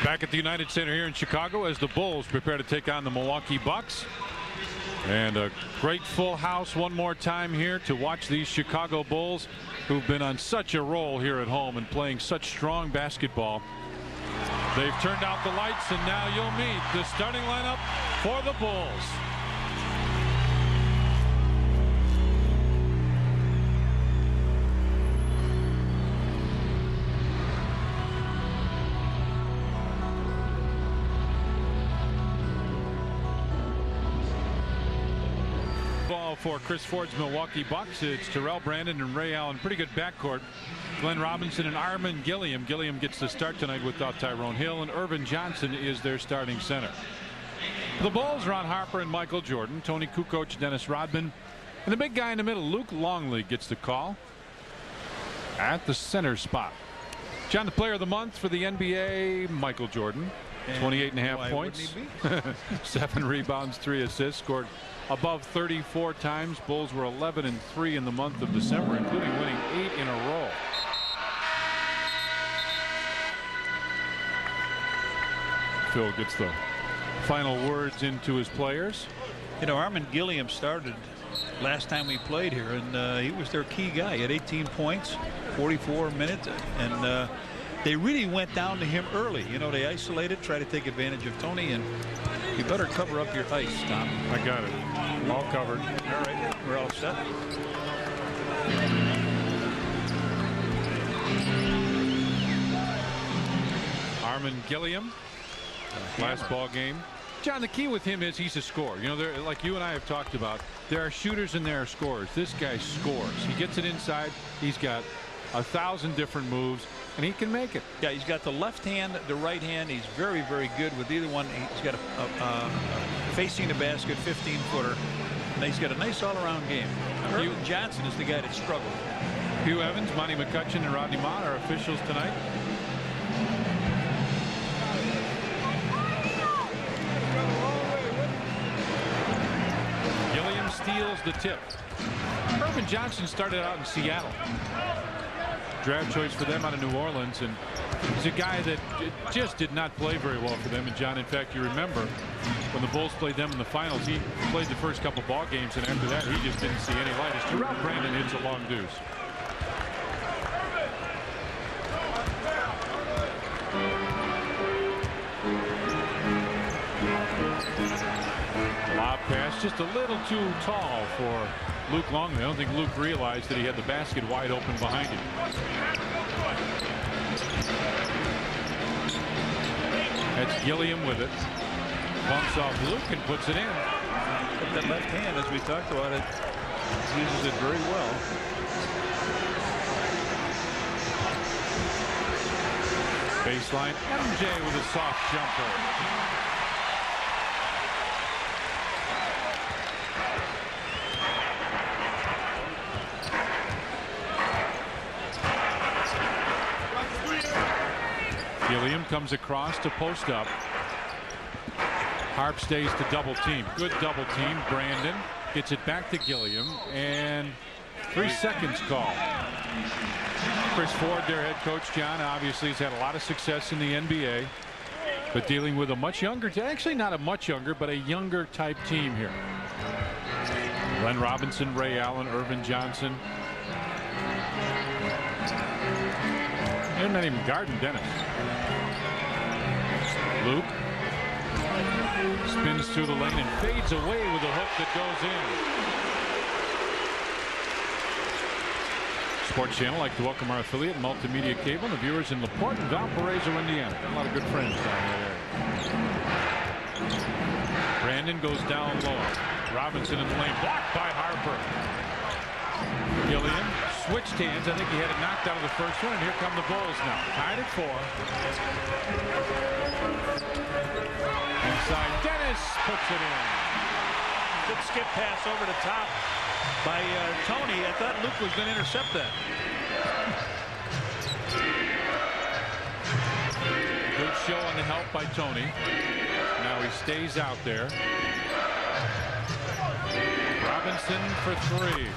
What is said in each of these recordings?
Back at the United Center here in Chicago as the Bulls prepare to take on the Milwaukee Bucks. And a great full house one more time here to watch these Chicago Bulls, who've been on such a roll here at home and playing such strong basketball. They've turned out the lights, and now you'll meet the starting lineup for the Bulls. For Chris Ford's Milwaukee Bucks, it's Terrell, Brandon, and Ray Allen. Pretty good backcourt. Glenn Robinson and Armin Gilliam. Gilliam gets the start tonight without Tyrone Hill, and Irvin Johnson is their starting center. The Bulls, Ron Harper and Michael Jordan. Tony Kukoc, Dennis Rodman, and the big guy in the middle, Luc Longley, gets the call at the center spot. John, the player of the month for the NBA, Michael Jordan. 28.5 points, 7 rebounds, 3 assists, scored above 34 times. Bulls were 11-3 in the month of December, including winning 8 in a row. Phil gets the final words into his players. You know, Armin Gilliam started last time we played here, and he was their key guy. He had 18 points, 44 minutes, and they really went down to him early. You know, they isolated, tried to take advantage of Tony, and you better cover up your ice, Tom. I got it. All covered. All right, we're all set. Armin Gilliam, last ball game. John, the key with him is he's a scorer. You know, like you and I have talked about, there are shooters and there are scorers. This guy scores. He gets it inside. He's got 1,000 different moves, and he can make it. Yeah, he's got the left hand, the right hand. He's very, very good with either one. He's got a facing the basket 15-footer, and he's got a nice all-around game. Irvin Johnson is the guy that struggled. Hugh Evans, Monty McCutcheon, and Rodney Mott are officials tonight. Gilliam steals the tip. Irvin Johnson started out in Seattle. Draft choice for them out of New Orleans, and he's a guy that just did not play very well for them. And John, in fact, you remember when the Bulls played them in the finals, he played the first couple ball games, and after that he just didn't see any light as Terrell Brandon hits a long deuce. Lob pass just a little too tall for Luc Longley. I don't think Luc realized that he had the basket wide open behind him. That's Gilliam with it. Bumps off Luc and puts it in. But that left hand, as we talked about it, uses it very well. Baseline, MJ with a soft jumper. Gilliam comes across to post up. Harp stays to double team. Good double team. Brandon gets it back to Gilliam, and 3 seconds call. Chris Ford, their head coach, John, obviously has had a lot of success in the NBA, but dealing with a much younger, actually not a much younger, but a younger type team here. Glenn Robinson, Ray Allen, Irvin Johnson. They're not even guarding Dennis. Luc spins through the lane and fades away with a hook that goes in. Sports Channel like to welcome our affiliate Multimedia Cable and the viewers in LaPorte and Valparaiso, Indiana. Got a lot of good friends down there. Brandon goes down low. Robinson in the lane, blocked by Harper. Gilliam switched hands. I think he had it knocked out of the first one, and here come the Bulls now. Tied at 4. Inside, Dennis puts it in. Good skip pass over the top by Tony. I thought Luc was going to intercept that. Good show on the help by Tony. Now he stays out there. Robinson for 3.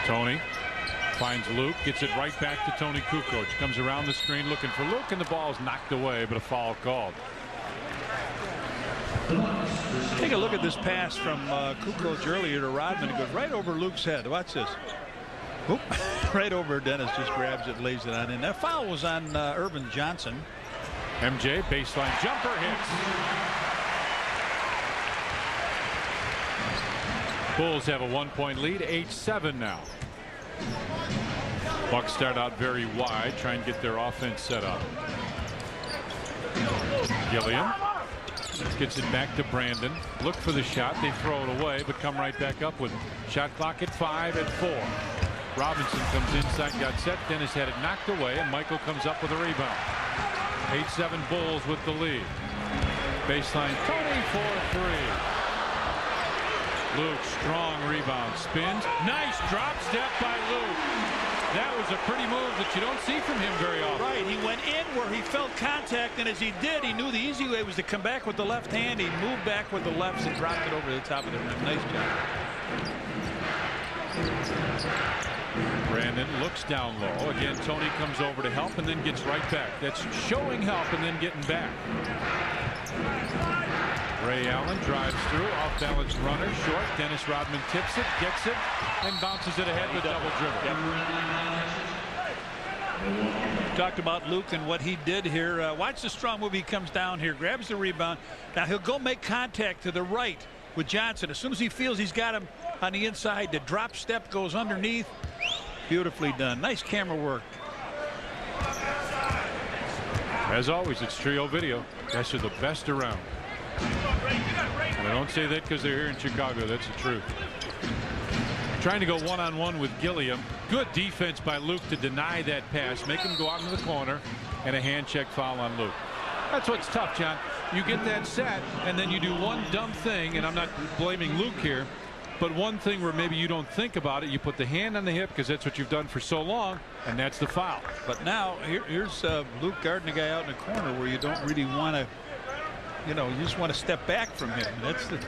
Tony finds Luc, gets it right back to Tony Kukoc. Comes around the screen looking for Luc, and the ball is knocked away, but a foul called. Take a look at this pass from Kukoc earlier to Rodman. It goes right over Luc's head. Watch this. Oop. Right over. Dennis just grabs it, lays it on in. That foul was on Irvin Johnson. MJ baseline jumper hits. Bulls have a 1-point lead, 8-7 now. Bucks start out very wide, try and get their offense set up. Gilliam gets it back to Brandon. Look for the shot. They throw it away, but come right back up with it. Shot clock at 5 at 4. Robinson comes inside, got set. Dennis had it knocked away, and Michael comes up with a rebound. 8-7 Bulls with the lead. Baseline, Tony for 3. Luc, strong rebound, spins. Nice drop step by Luc. That was a pretty move that you don't see from him very often. Right, he went in where he felt contact, and as he did, he knew the easy way was to come back with the left hand. He moved back with the lefts and dropped it over the top of the rim. Nice job. Brandon looks down low. Again, Tony comes over to help and then gets right back. That's showing help and then getting back. Ray Allen drives through, off-balance runner, short. Dennis Rodman tips it, gets it, and bounces it ahead with double dribble. Yep. Talked about Luc and what he did here. Watch the strong move. He comes down here, grabs the rebound. Now he'll go make contact to the right with Johnson. As soon as he feels he's got him on the inside, the drop step goes underneath. Beautifully done. Nice camera work. As always, it's Trio Video. Guys are the best around. And I don't say that because they're here in Chicago. That's the truth. Trying to go one-on-one with Gilliam. Good defense by Luc to deny that pass, make him go out into the corner, and a hand check foul on Luc. That's what's tough, John. You get that set, and then you do one dumb thing, and I'm not blaming Luc here, but one thing where maybe you don't think about it, you put the hand on the hip because that's what you've done for so long, and that's the foul. But now here's Luc guarding the guy out in the corner where you don't really want to, you just want to step back from him. That's the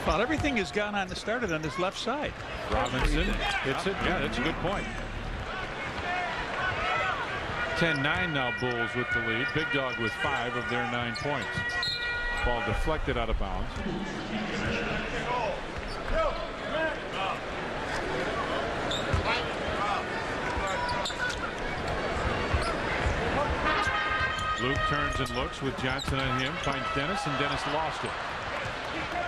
foul. Everything has gone on. Started on his left side. Robinson hits it. Yeah, that's a good point. 10-9 now Bulls with the lead. Big Dog with 5 of their 9 points. Ball deflected out of bounds. Luc turns and looks with Johnson on him, finds Dennis, and Dennis lost it.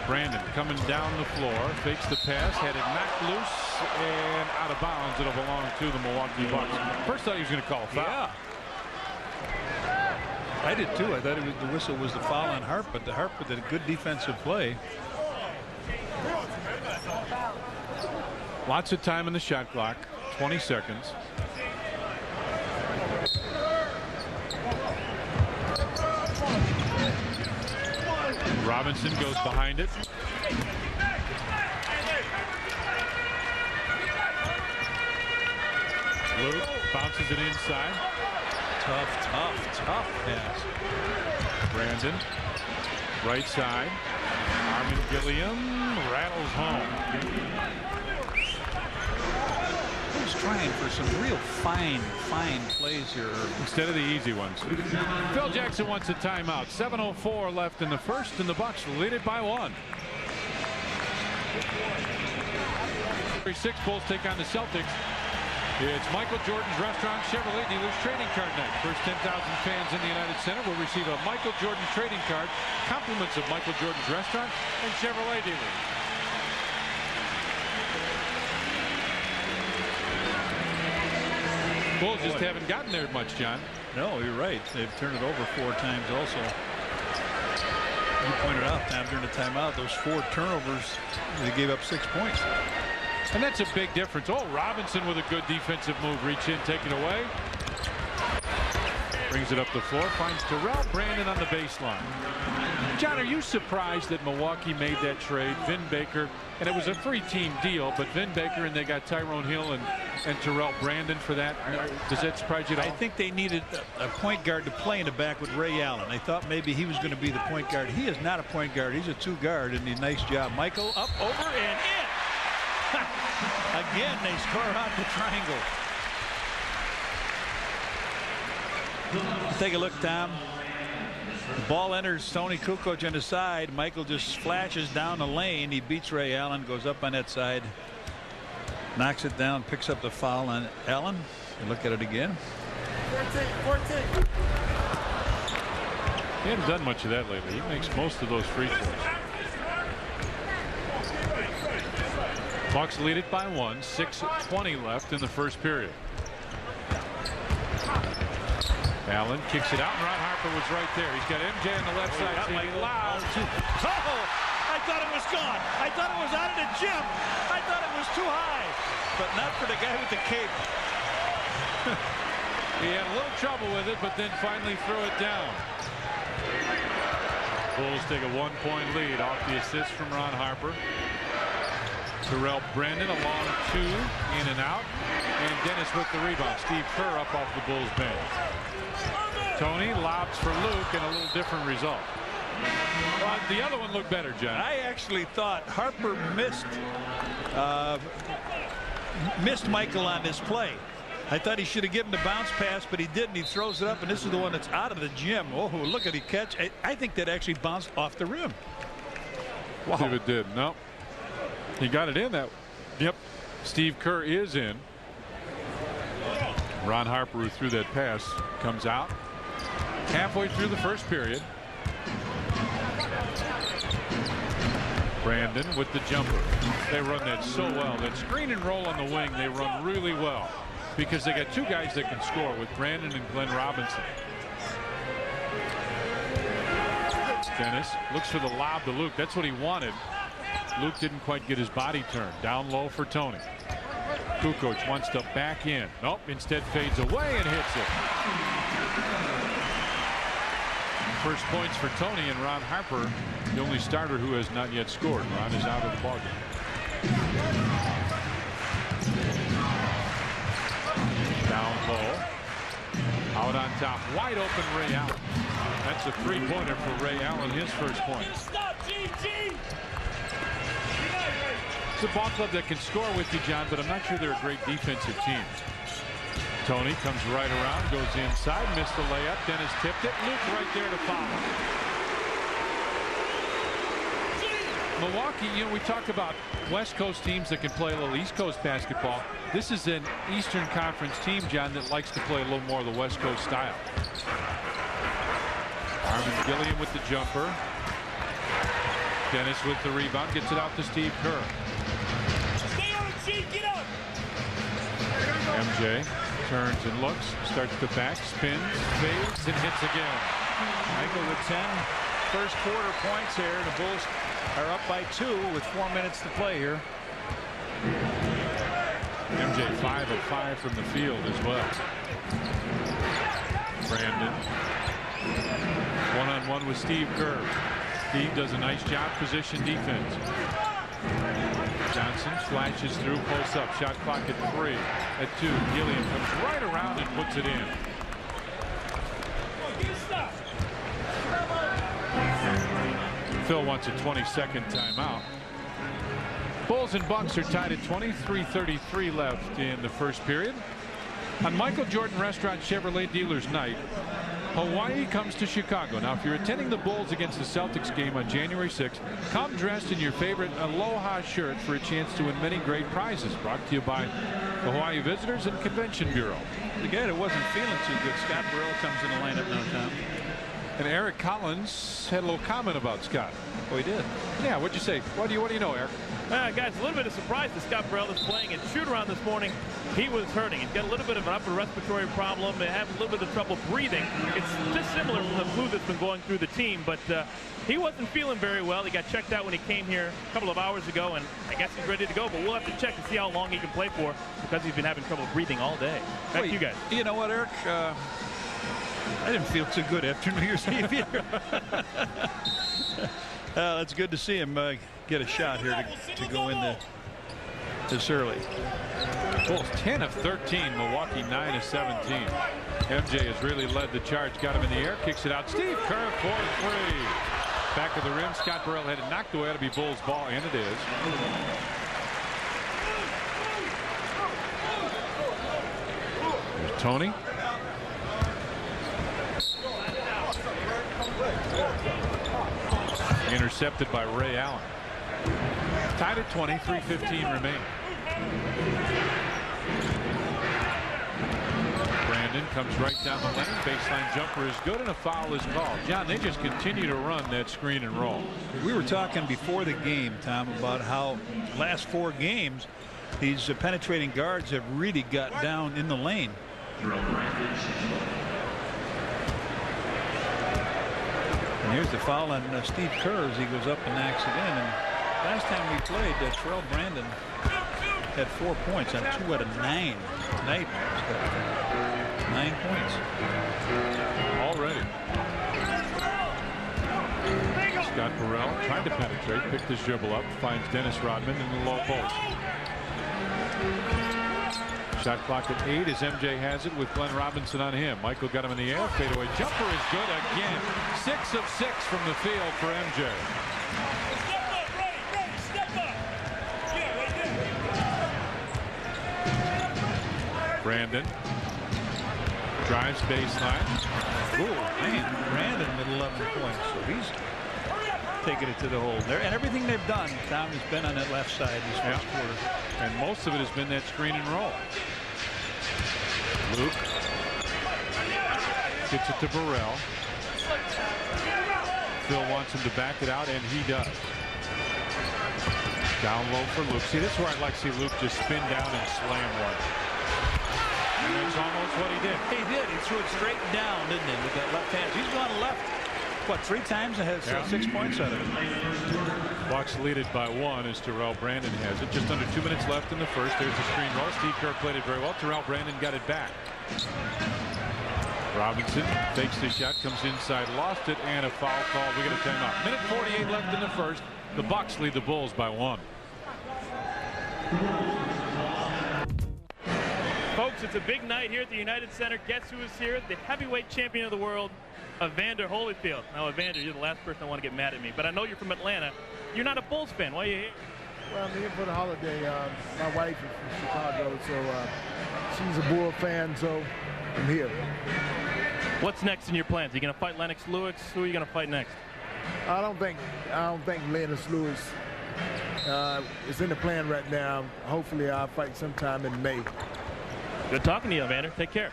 Brandon coming down the floor, fakes the pass, had it knocked loose and out of bounds. It'll belong to the Milwaukee Bucks. First thought he was going to call a foul. Yeah. I did too. I thought the whistle was the foul on Harp, but the Harp with a good defensive play. Lots of time in the shot clock, 20 seconds. Robinson goes behind it. Luc bounces it inside. Tough pass. Brandon, right side. Armin Gilliam rattles home. He's trying for some real fine plays here instead of the easy ones. Phil Jackson wants a timeout. 7:04 left in the first, and the Bucks lead it by 1. 6 Bulls take on the Celtics. It's Michael Jordan's Restaurant Chevrolet Dealers Trading Card Night. First 10,000 fans in the United Center will receive a Michael Jordan trading card, compliments of Michael Jordan's Restaurant and Chevrolet Dealers. Bulls just haven't gotten there much, John. No, you're right. They've turned it over 4 times also. You pointed out, Tom, during the timeout, those 4 turnovers, they gave up 6 points. And that's a big difference. Oh, Robinson with a good defensive move. Reach in, take it away. Brings it up the floor, finds Terrell. Brandon on the baseline. John, are you surprised that Milwaukee made that trade? Vin Baker, and it was a free team deal, but Vin Baker and they got Tyrone Hill and Terrell Brandon for that. Does that surprise you at all? I think they needed a point guard to play in the back with Ray Allen. I thought maybe he was going to be the point guard. He is not a point guard. He's a 2 guard, and a nice job. Michael up, over, and in. Again, they score out the triangle. Take a look, Tom. The ball enters Tony Kukoc on the side. Michael just flashes down the lane. He beats Ray Allen, goes up on that side, knocks it down, picks up the foul on Allen. You look at it again. 14. He hasn't done much of that lately. He makes most of those free throws. Bucks lead it by 1. 6:20 left in the first period. Allen kicks it out, and Ron Harper was right there. He's got MJ on the left side. So he allows. Oh, I thought it was gone. I thought it was out of the gym. I thought it was too high, but not for the guy with the cape. He had a little trouble with it, but then finally threw it down. Bulls take a 1-point lead off the assist from Ron Harper. Terrell Brandon a long 2 in and out, and Dennis with the rebound. Steve Kerr up off the Bulls bench. Tony lobs for Luc, and a little different result. The other one looked better, John. I actually thought Harper missed Michael on this play. I thought he should have given the bounce pass, but he didn't. He throws it up, and this is the one that's out of the gym. Oh, look at the catch. I think that actually bounced off the rim. Wow. See if it did. No. He got it in that. Yep. Steve Kerr is in. Ron Harper, who threw that pass, comes out halfway through the first period. Brandon with the jumper. They run that so well. That screen and roll on the wing, they run really well, because they got two guys that can score with Brandon and Glenn Robinson. Dennis looks for the lob to Luc. That's what he wanted. Luc didn't quite get his body turned. Down low for Tony. Kukoc wants to back in. Nope, instead fades away and hits it. First points for Tony, and Ron Harper, the only starter who has not yet scored. Ron is out of the ballgame. Down low. Out on top. Wide open Ray Allen. That's a three-pointer for Ray Allen, his first point. It's a ball club that can score with you, John, but I'm not sure they're a great defensive team. Tony comes right around, goes inside, missed the layup. Dennis tipped it. Luc right there to follow. Milwaukee, we talked about West Coast teams that can play a little East Coast basketball. This is an Eastern Conference team, John, that likes to play a little more of the West Coast style. Gilliam with the jumper. Dennis with the rebound, gets it out to Steve Kerr. MJ turns and looks, starts to back, spins, fades, and hits again. Michael with 10 first quarter points here. The Bulls are up by 2 with 4 minutes to play here. MJ 5 of 5 from the field as well. Brandon one-on-one with Steve Kerr. Steve does a nice job position defense. Johnson flashes through, posts up, shot clock at 3. At 2, Gilliam comes right around and puts it in. Phil wants a 20-second timeout. Bulls and Bucks are tied at 23:33 left in the first period. On Michael Jordan Restaurant Chevrolet Dealers Night, Hawaii comes to Chicago. Now, if you're attending the Bulls against the Celtics game on January 6th, come dressed in your favorite Aloha shirt for a chance to win many great prizes. Brought to you by the Hawaii Visitors and Convention Bureau. The guy that wasn't feeling too good, Scott Burrell, comes in the lineup now, Tom. And Eric Collins had a little comment about Scott. Oh, he did? Yeah, what'd you say? What do you know, Eric? Guys, a little bit of surprise that Scott Burrell is playing. At shoot-around this morning, he was hurting. He's got a little bit of an upper respiratory problem and having a little bit of trouble breathing. It's just similar to the flu that's been going through the team, but he wasn't feeling very well. He got checked out when he came here a couple of hours ago, and I guess he's ready to go, but we'll have to check to see how long he can play for, because he's been having trouble breathing all day. Back to you guys. You know what, Eric? I didn't feel too good after New Year's Eve either. It's good to see him get a shot here to go in this early. Bulls 10 of 13, Milwaukee 9 of 17. MJ has really led the charge, got him in the air, kicks it out. Steve Kerr for 3. Back of the rim, Scott Burrell had it knocked away. It'll be Bulls ball, and it is. Tony. Intercepted by Ray Allen. Tied at 20, 3:15 remaining. Brandon comes right down the lane. Baseline jumper is good, and a foul is called. John, they just continue to run that screen and roll. We were talking before the game, Tom, about how last 4 games these penetrating guards have really got down in the lane. And here's the foul on Steve Kerr as he goes up and knocks it in. And last time we played, Terrell Brandon had 4 points on 2 out of 9. Tonight, he's got 9 points already. Scott Burrell trying to penetrate, picked his dribble up, finds Dennis Rodman in the low post. Shot clock at 8 as MJ has it with Glenn Robinson on him. Michael got him in the air. Fadeaway jumper is good again. 6 of 6 from the field for MJ. Brandon drives baseline. Ooh, man, Brandon with 11 points. So he's taking it to the hole there. And everything they've done, Tom, has been on that left side this first quarter. And most of it has been that screen and roll. Luke gets it to Burrell. Phil wants him to back it out, and he does. Down low for Luke. See, this is where I'd like to see Luke just spin down and slam one. And that's almost what he did. He did. He threw it straight down, didn't he, with that left hand. He's gone left, what, 3 times and has 6 points out of it. Bucks lead it by 1 as Terrell Brandon has it. Just under 2 minutes left in the first. There's the screen roll. Steve Kerr played it very well. Terrell Brandon got it back. Robinson fakes the shot, comes inside, lost it, and a foul call. We get a timeout. Minute 48 left in the first. The Bucks lead the Bulls by 1. Folks, it's a big night here at the United Center. Guess who is here? The heavyweight champion of the world, Evander Holyfield. Now, Evander, you're the last person I want to get mad at me, but I know you're from Atlanta. You're not a Bulls fan. Why are you here? Well, I'm here for the holiday. My wife is from Chicago, so she's a Bull fan, so I'm here. What's next in your plans? Are you going to fight Lennox Lewis? Who are you going to fight next? I don't think Lennox Lewis is in the plan right now. Hopefully, I'll fight sometime in May. Good talking to you, Evander. Take care.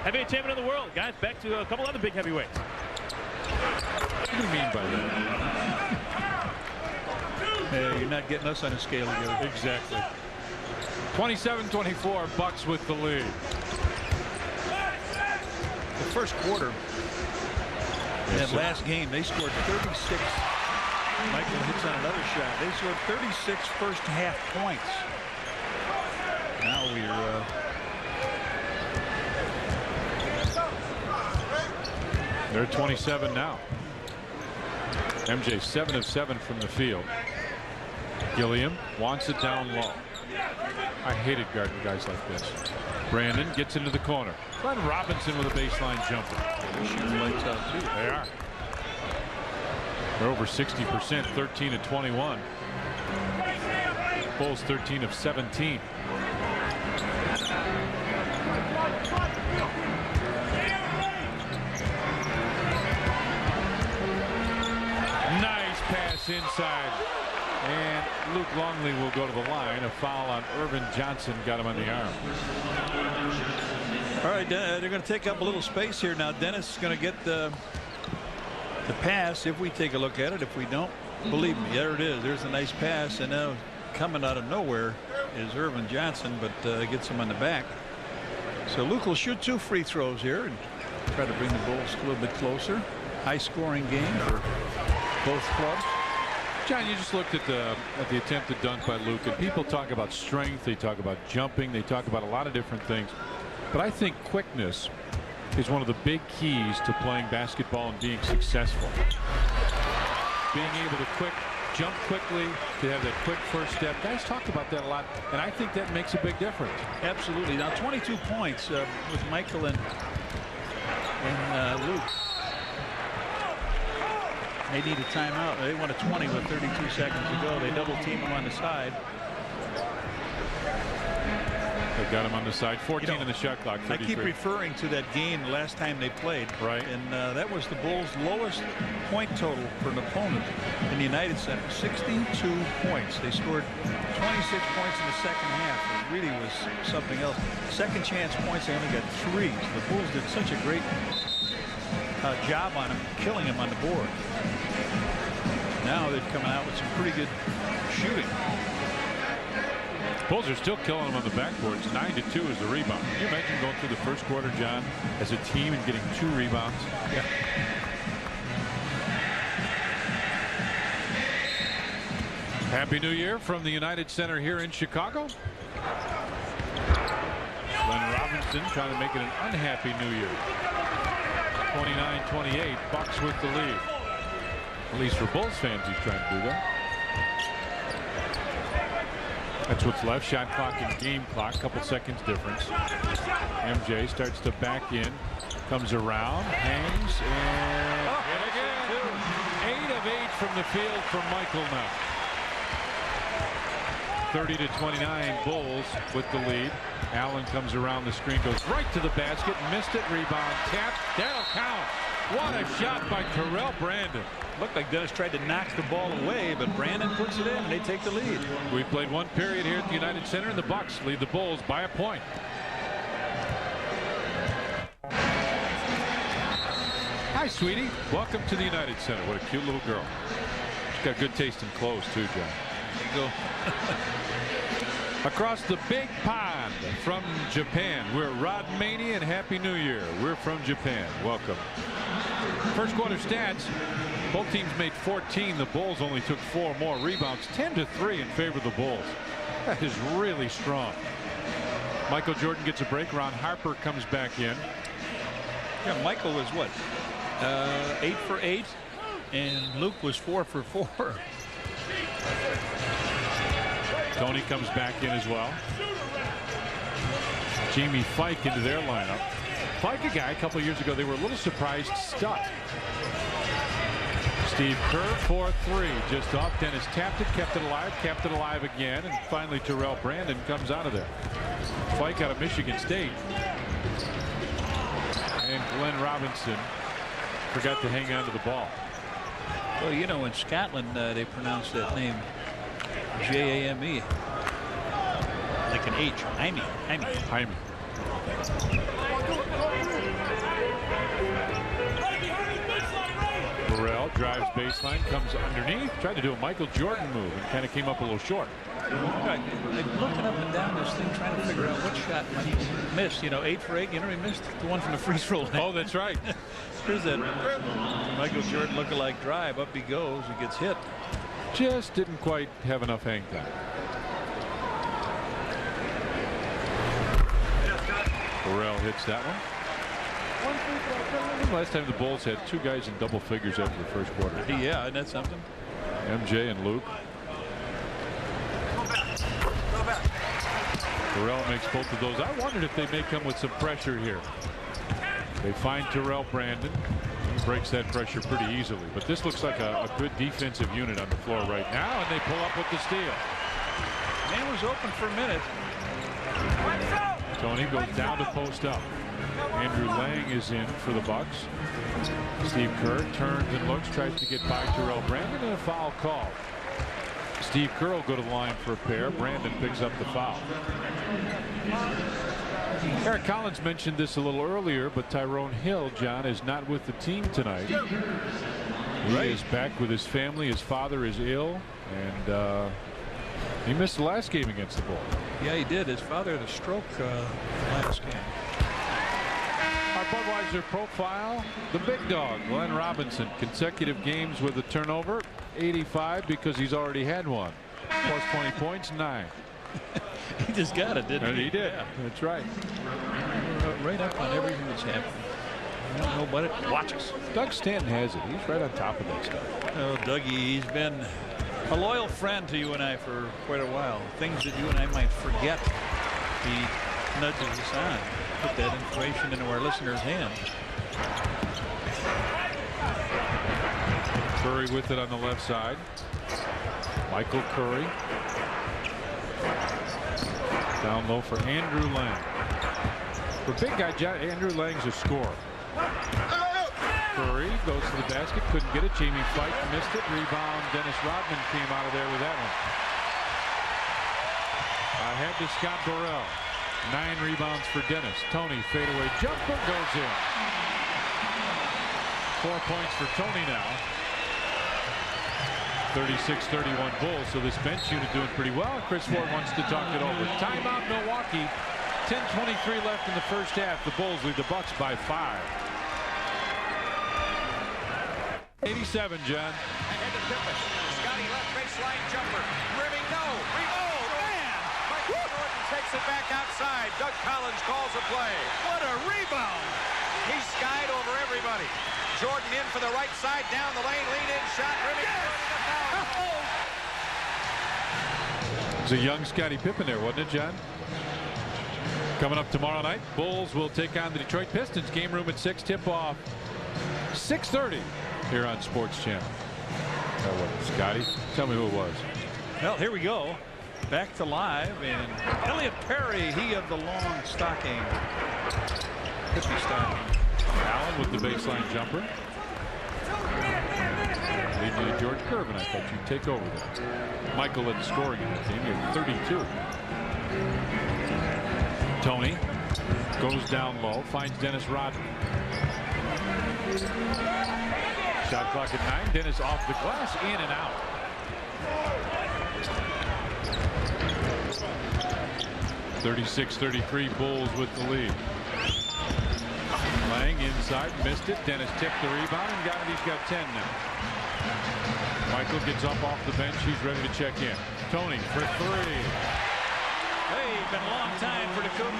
Heavyweight champion of the world, guys. Back to a couple other big heavyweights. What do you mean by that? Hey, you're not getting us on a scale together. Exactly. 27-24, Bucks with the lead. The first quarter, that last game, they scored 36. Michael hits on another shot. They scored 36 first half points. Now we're they're at 27 now. MJ 7 of 7 from the field. Gilliam wants it down low. I hated guarding guys like this. Brandon gets into the corner. Glenn Robinson with a baseline jumper. shooting lights out too. They are. They're over 60%, 13 of 21. Bulls 13 of 17. Nice pass inside. And Luc Longley will go to the line. A foul on Irvin Johnson got him on the arm. All right, they're going to take up a little space here now. Dennis is going to get the pass if we take a look at it. If we don't, believe me, there it is. There's a nice pass, and now coming out of nowhere is Irvin Johnson, but gets him on the back. So Luc will shoot 2 free throws here and try to bring the Bulls a little bit closer. High-scoring game for both clubs. John, you just looked at the attempted dunk by Luc, and people talk about strength, they talk about jumping, they talk about a lot of different things. But I think quickness is one of the big keys to playing basketball and being successful. Being able to jump quickly, to have that quick first step. Guys talk about that a lot, and I think that makes a big difference. Absolutely. Now 22 points with Michael and Luc. They need a timeout. They want a 20 with 32 seconds to go. They double team him on the side. They got him on the side. 14 in the shot clock. 33. I keep referring to that game the last time they played. Right. And that was the Bulls' lowest point total for an opponent in the United Center. 62 points. They scored 26 points in the second half. It really was something else. Second chance points, they only got 3. So the Bulls did such a great job on him, killing him on the board. Now they're coming out with some pretty good shooting. Bulls are still killing them on the backboards. 9-2 is the rebound. Can you imagine going through the first quarter, John, as a team and getting 2 rebounds? Yeah. Happy New Year from the United Center here in Chicago. Glenn Robinson trying to make it an unhappy New Year. 29-28, Bucks with the lead. At least for Bulls fans, he's trying to do that. That's what's left. Shot clock and game clock. Couple seconds difference. MJ starts to back in. Comes around. Hangs. And 8 of 8 from the field from Michael now. 30-29 Bulls with the lead. Allen comes around the screen. Goes right to the basket. Missed it. Rebound. Tap. That'll count. What a shot by Terrell Brandon. Looked like Dennis tried to knock the ball away, but Brandon puts it in and they take the lead. We played 1 period here at the United Center, and the Bucks lead the Bulls by a point. Hi, sweetie. Welcome to the United Center. What a cute little girl. She's got good taste in clothes, too, John. There you go. Across the big pond from Japan, we're Rodmania and Happy New Year. We're from Japan. Welcome. First quarter stats. Both teams made 14. The Bulls only took 4 more rebounds. 10-3 in favor of the Bulls. That is really strong. Michael Jordan gets a break. Ron Harper comes back in. Yeah, Michael was what? 8 for 8, and Luc was 4 for 4. Tony comes back in as well. Jamie Fike into their lineup. Fike, a guy a couple years ago they were a little surprised stuck. Steve Kerr for 3, just off. Dennis tapped it, kept it alive again, and finally Terrell Brandon comes out of there. Fike out of Michigan State. And Glenn Robinson forgot to hang on to the ball. Well, you know, in Scotland they pronounce that name J-A-M-E, like an H. Jaime. Terrell drives baseline, comes underneath, tried to do a Michael Jordan move and kind of came up a little short. I'm looking up and down this thing trying to figure out what shot he missed. You know, 8 for 8. You know, he missed the one from the free throw line. Oh, that's right. Here's that Michael Jordan lookalike drive. Up he goes. He gets hit. Just didn't quite have enough hang time. Terrell hits that one. Last time the Bulls had 2 guys in double figures after the first quarter. Yeah, isn't that something? MJ and Luc. Terrell makes both of those. I wondered if they may come with some pressure here. They find Terrell Brandon. He breaks that pressure pretty easily. But this looks like a good defensive unit on the floor right now, and they pull up with the steal. Man was open for a minute. Tony goes down to post up. Andrew Lang is in for the Bucks. Steve Kerr turns and looks, tries to get by Terrell Brandon, and a foul call. Steve Kerr will go to the line for a pair. Brandon picks up the foul. Eric Collins mentioned this a little earlier, but Tyrone Hill, John, is not with the team tonight. He is back with his family. His father is ill, and he missed the last game against the Bulls. Yeah, he did. His father had a stroke last game. Our Budweiser profile, the big dog, Glenn Robinson. Consecutive games with a turnover, 85 because he's already had one. Plus 20 points, 9. He just got it, didn't he? He did. Yeah. That's right. Right up on everything that's happening. I don't know about it. Watch us. Doug Stanton has it. He's right on top of that stuff. Oh, Dougie, he's been a loyal friend to you and I for quite a while. Things that you and I might forget, he nudges us on. Put that information into our listeners' hands. Curry with it on the left side. Michael Curry. Down low for Andrew Lang. For big guy, Andrew Lang's a scorer. Curry goes to the basket, couldn't get it. Jamie Fight missed it. Rebound. Dennis Rodman came out of there with that one. Ahead to Scott Burrell. 9 rebounds for Dennis. Tony fadeaway jumper goes in. 4 points for Tony now. 36-31 Bulls. So this bench unit doing pretty well. Chris Ford wants to talk it over. Timeout Milwaukee. 10:23 left in the first half. The Bulls lead the Bucks by 5. 87, John. Ahead to Pippen. Scotty left baseline jumper. Rimming no. Oh, man! Michael Jordan takes it back outside. Doug Collins calls a play. What a rebound! He skied over everybody. Jordan in for the right side, down the lane, lean in shot. Rimming. It was a young Scottie Pippen there, wasn't it, John? Coming up tomorrow night, Bulls will take on the Detroit Pistons. Game room at 6. Tip-off 6:30 here on Sports Channel. Scotty, tell me who it was. Well, here we go. Back to live, and Elliot Perry, he of the long stocking. Hippie stocking. Allen with the baseline jumper. Leading to George Gervin. I thought you'd take over there. Michael led the scoring in that team. He had 32. Tony goes down low, finds Dennis Rodman. Shot clock at 9. Dennis off the glass, in and out. (36-33) Bulls with the lead. Lang inside, missed it. Dennis tipped the rebound and got it. He's got 10 now. Michael gets up off the bench. He's ready to check in. Tony for 3. Hey, been a long time for the coach.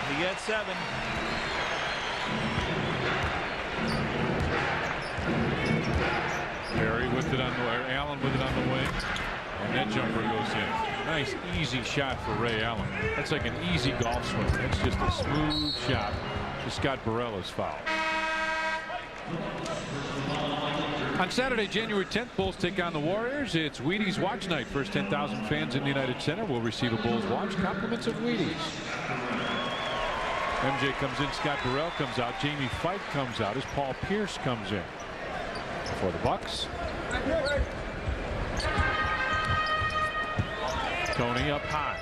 He got 7. Perry with it on the way. Allen with it on the wing. And that jumper goes in. Nice, easy shot for Ray Allen. That's like an easy golf swing. That's just a smooth shot to Scott Burrella's foul. On Saturday, January 10th, Bulls take on the Warriors. It's Wheaties Watch Night. First 10,000 fans in the United Center will receive a Bulls watch. Compliments of Wheaties. MJ comes in. Scott Burrell comes out. Jamie Fight comes out as Paul Pierce comes in. For the Bucks. Tony up high.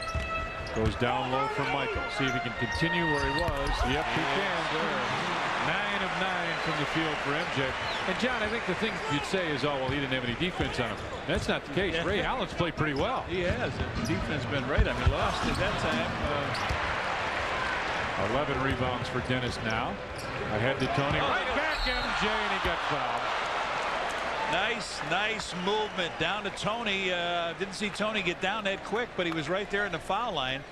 Goes down low for Michael. See if he can continue where he was. Yep, he can. 9 of 9 from the field for MJ. And John, I think the thing you'd say is, oh, well, he didn't have any defense on him. That's not the case. Yeah. Ray Allen's played pretty well. He has. The defense been right. I mean, lost at that time. 11 rebounds for Dennis now. Ahead to Tony. Right back MJ, and he got fouled. Nice movement down to Tony. Didn't see Tony get down that quick, but he was right there in the foul line.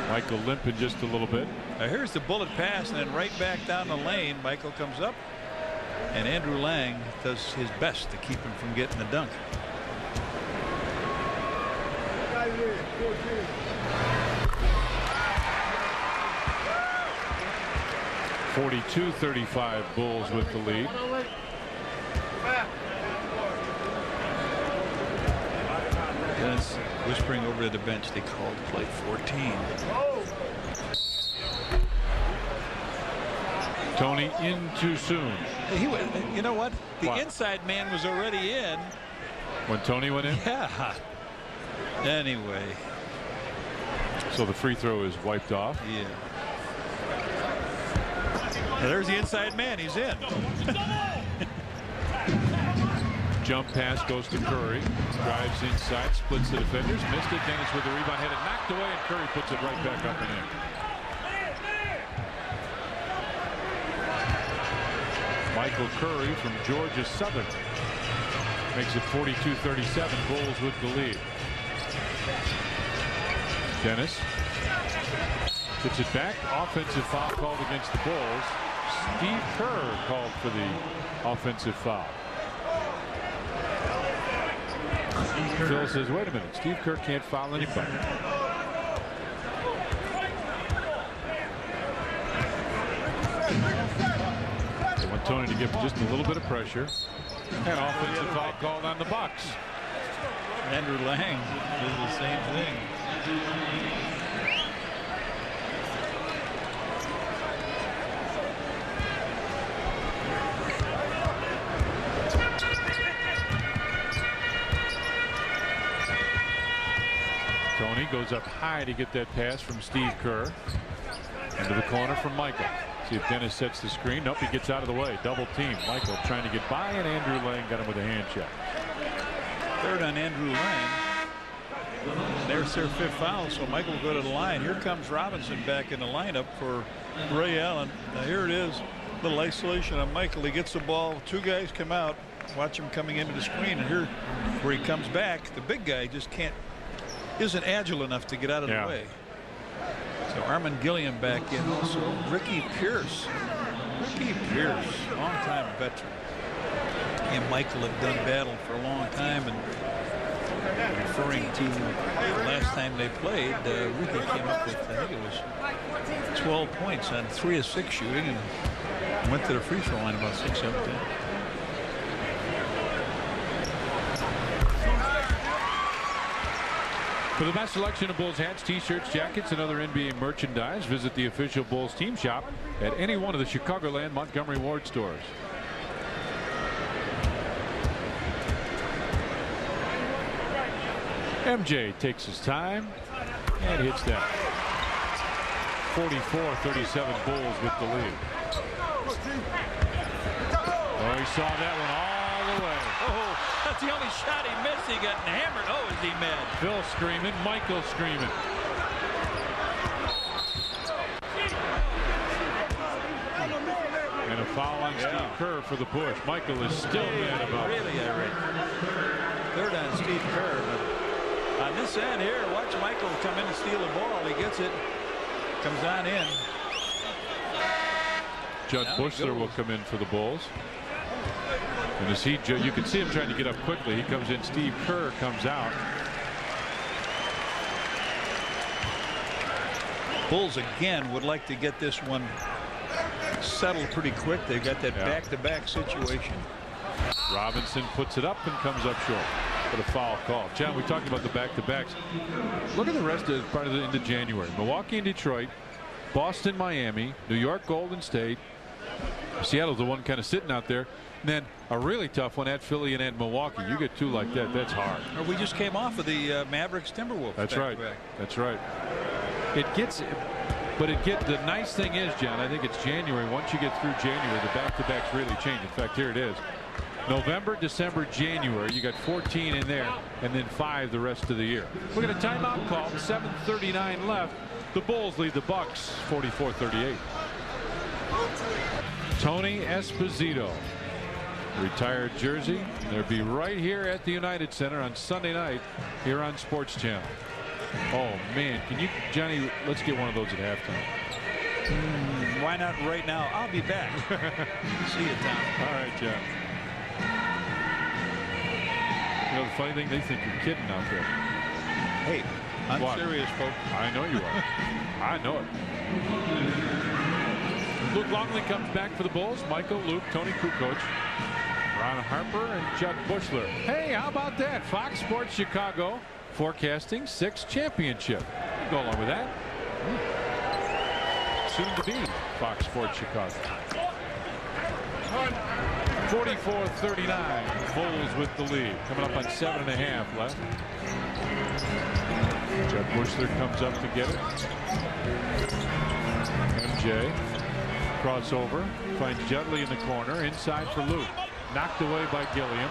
Michael limping just a little bit. Now here's the bullet pass, and then right back down the lane. Michael comes up, and Andrew Lang does his best to keep him from getting the dunk. 42-35 Bulls with the lead. Dennis whispering over to the bench. They called play 14. Tony in too soon. You know what? The inside man was already in. When Tony went in? Yeah. Anyway. So the free throw is wiped off. Yeah. Now there's the inside man. He's in. Jump pass goes to Curry. Drives inside, splits the defenders. Missed it. Dennis with the rebound, had it knocked away, and Curry puts it right back up and in. Michael Curry from Georgia Southern makes it 42-37. Bulls with the lead. Dennis gets it back. Offensive foul called against the Bulls. Steve Kerr called for the offensive foul. Phil says, wait a minute, Steve Kerr can't foul anybody. They want Tony to give just a little bit of pressure. And offensive foul called on the Bucks. Andrew Lang does the same thing. Tony goes up high to get that pass from Steve Kerr. Into the corner from Michael. See if Dennis sets the screen. Nope, he gets out of the way. Double team. Michael trying to get by, and Andrew Lang got him with a hand check. Third on Andrew Lang. There's their 5th foul, so Michael will go to the line. Here comes Robinson back in the lineup for Ray Allen. Now here it is. Little isolation on Michael. He gets the ball. 2 guys come out. Watch him coming into the screen. And here where he comes back, the big guy just isn't agile enough to get out of the way. So Armin Gilliam back in. Also Ricky Pierce. Ricky Pierce, longtime veteran. He and Michael have done battle for a long time, and referring to the last time they played, Ricky came up with, I think it was 12 points on 3 of 6 shooting, and went to the free throw line about 6 of 10. For the best selection of Bulls hats, t-shirts, jackets, and other NBA merchandise, visit the official Bulls team shop at any one of the Chicagoland Montgomery Ward stores. MJ takes his time and hits that. 44-37 Bulls with the lead. Oh, he saw that one all the way. Oh, that's the only shot he missed. He got hammered. Oh, is he mad? Phil screaming, Michael screaming. And a foul on Steve Kerr for the push. Michael is still mad about it. Really irate. Third on Steve Kerr. But on this end here, watch Michael come in and steal the ball. He gets it. Comes on in. Judd Bushler will come in for the Bulls. And as you can see him trying to get up quickly. He comes in. Steve Kerr comes out. Bulls again would like to get this one settled pretty quick. They've got that back-to-back situation. Robinson puts it up and comes up short. But a foul call. John, we talked about the back-to-backs. Look at the rest of part of the into January. Milwaukee and Detroit, Boston, Miami, New York, Golden State. Seattle's the one kind of sitting out there. And then a really tough one at Philly and at Milwaukee. You get 2 like that, that's hard. We just came off of the Mavericks Timberwolves. That's right. That's right. The nice thing is, John, I think it's January. Once you get through January, the back-to-backs really change. In fact, here it is. November, December, January. You got 14 in there, and then 5 the rest of the year. We're going to timeout call. 7:39 left. The Bulls lead the Bucks 44-38. Tony Esposito, retired jersey. They'll be right here at the United Center on Sunday night here on Sports Channel. Oh man, can you, Johnny? Let's get one of those at halftime. Why not right now? I'll be back. See you, Tom. All right, John. You know, the funny thing, they think you're kidding out there. Hey, I'm serious, folks. I know you are. I know it. Luc Longley comes back for the Bulls. Michael, Luke, Tony Kukoc, Ron Harper, and Judd Bushler. Hey, how about that? Fox Sports Chicago forecasting 6th championship. We'll go along with that. Soon to be Fox Sports Chicago. 44-39. Bulls with the lead. Coming up on 7.5 left. Judd Bushler comes up to get it. MJ. Crossover. Finds Judley in the corner. Inside for Luke. Knocked away by Gilliam.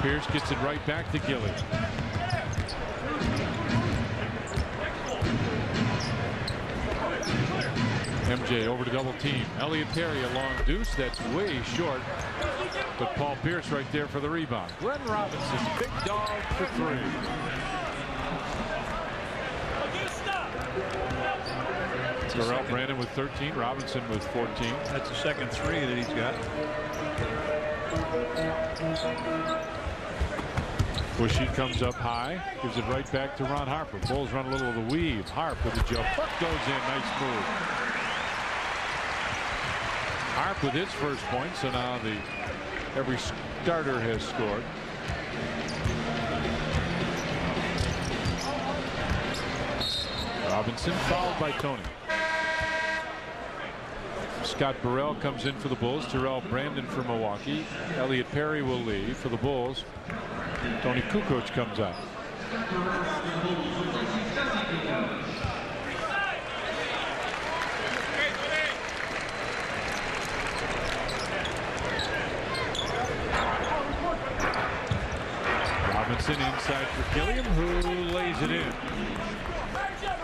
Pierce gets it right back to Gilliam. MJ over to double team. Elliott Terry a long deuce. That's way short. But Paul Pierce right there for the rebound. Glenn Robinson, big dog for 3. Terrell Brandon with 13. Robinson with 14. That's the second 3 that he's got. Bushy comes up high. Gives it right back to Ron Harper. Bulls run a little of the weave. Harp with the jump. Goes in. Nice move. Harp with his first point. So now every starter has scored. Robinson fouled by Tony. Scott Burrell comes in for the Bulls. Terrell Brandon for Milwaukee. Elliot Perry will leave for the Bulls. Tony Kukoc comes out. Robinson inside for Gilliam, who lays it in.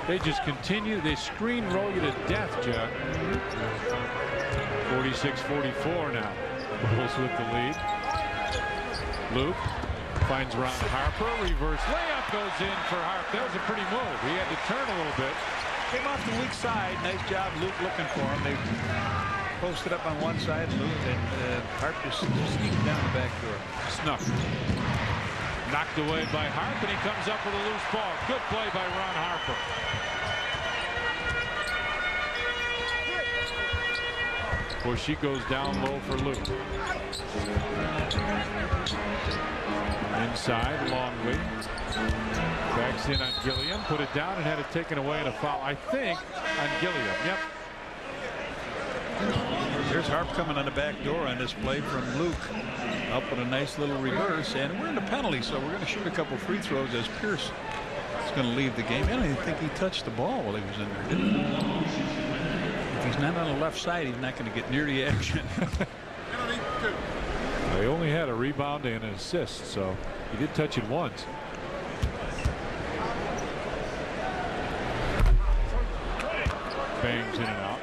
They just continue. They screen roll you to death, John. 46-44 now. Bulls with the lead. Luke finds Ron Harper. Reverse layup goes in for Harper. That was a pretty move. He had to turn a little bit. Came off the weak side. Nice job, Luke, looking for him. They posted up on one side, Luke, and Harper just sneaked down the back door. Snuffed. Knocked away by Harp, and he comes up with a loose ball. Good play by Ron Harper. Bushy goes down low for Luke. Inside, Longley. Backs in on Gilliam. Put it down and had it taken away in a foul, I think, on Gilliam. Yep. There's Harp coming on the back door on this play from Luke. Up with a nice little reverse, and we're in the penalty, so we're going to shoot a couple free throws as Pierce is going to leave the game. I don't even think he touched the ball while he was in there, did he? If he's not on the left side, he's not going to get near the action. They only had a rebound and an assist, so he did touch it once. Bangs in and out.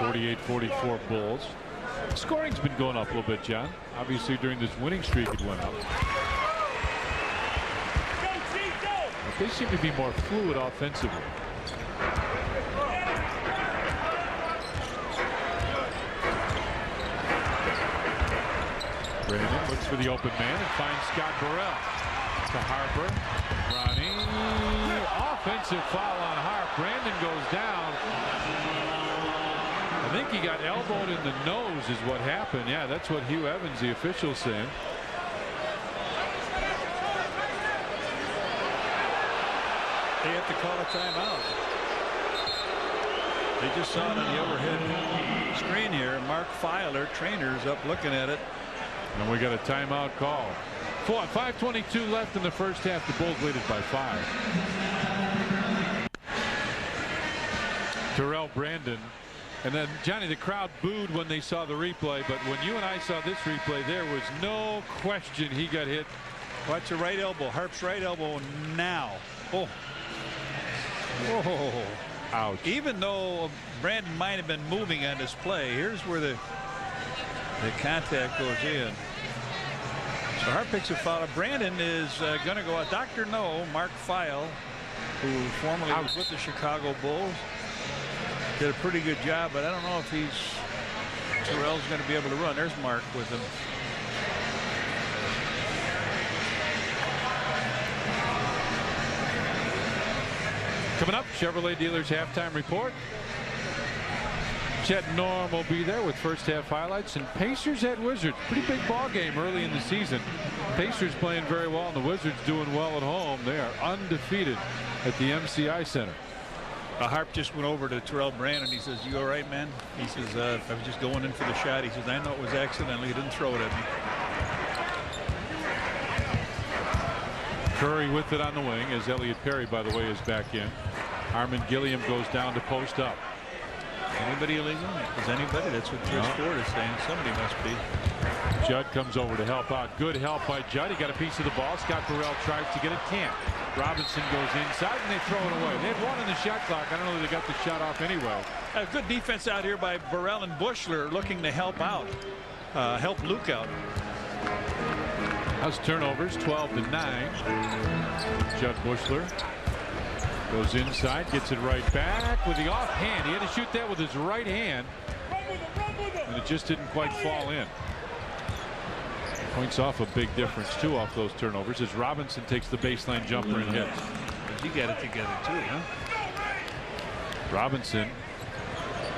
48-44 Bulls. Scoring's been going up a little bit, John. Obviously, during this winning streak, it went up. But they seem to be more fluid offensively. Brandon looks for the open man and finds Scott Burrell. To Harper. Ronnie. Offensive foul on Harp. Brandon goes down. I think he got elbowed in the nose is what happened. Yeah, that's what Hugh Evans, the official, saying. They have to call a timeout. They just saw it on the overhead screen here. Mark Filer, trainer's up looking at it. And we got a timeout call. 5:22 left in the first half. The Bulls lead it by 5. Terrell Brandon. And then, Johnny, the crowd booed when they saw the replay, but when you and I saw this replay, there was no question he got hit. Watch the right elbow. Harp's right elbow now. Oh. Whoa. Ouch. Even though Brandon might have been moving on this play, here's where the contact goes in. So Harp picks a foul. Brandon is going to go out. Dr. No, Mark Feil, who formerly was with the Chicago Bulls, did a pretty good job, but I don't know if Terrell's going to be able to run. There's Mark with him. Coming up, Chevrolet Dealers halftime report. Chet Norm will be there with first half highlights, and Pacers at Wizards. Pretty big ball game early in the season. Pacers playing very well, and the Wizards doing well at home. They are undefeated at the MCI Center. Harp just went over to Terrell Brandon. He says, "You all right, man?" He says, "I was just going in for the shot." He says, "I know it was accidental. He didn't throw it at me." Curry with it on the wing as Elliot Perry, by the way, is back in. Armin Gilliam goes down to post up. Anybody illegal? Is anybody? That's what Chris Ford is saying. Somebody must be. Judd comes over to help out. Good help by Judd. He got a piece of the ball. Scott Burrell tries to get it. Can't. Robinson goes inside and they throw it away. They had 1 in the shot clock. I don't know if they got the shot off anyway. Good defense out here by Burrell and Bushler, looking to help out. Help Luke out. How's turnovers? 12-9. Judd Bushler goes inside, gets it right back with the offhand. He had to shoot that with his right hand, and it just didn't quite fall in. Points off a big difference too off those turnovers as Robinson takes the baseline jumper and hits. He got it together too, huh? Robinson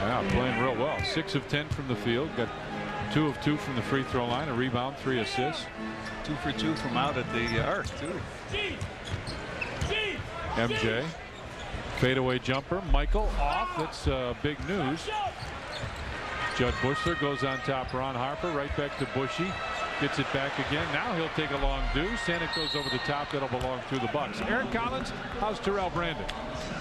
Yeah, playing real well. 6 of 10 from the field. Got 2 of 2 from the free throw line. A rebound, 3 assists. 2 for 2 from out at the arc too. MJ. Fadeaway jumper. Michael off. That's big news. Judd Bushler goes on top. Ron Harper right back to Bushy. Gets it back again. Now he'll take a long deuce, and it goes over the top. That'll belong to the Bucks. Eric Collins, how's Terrell Brandon?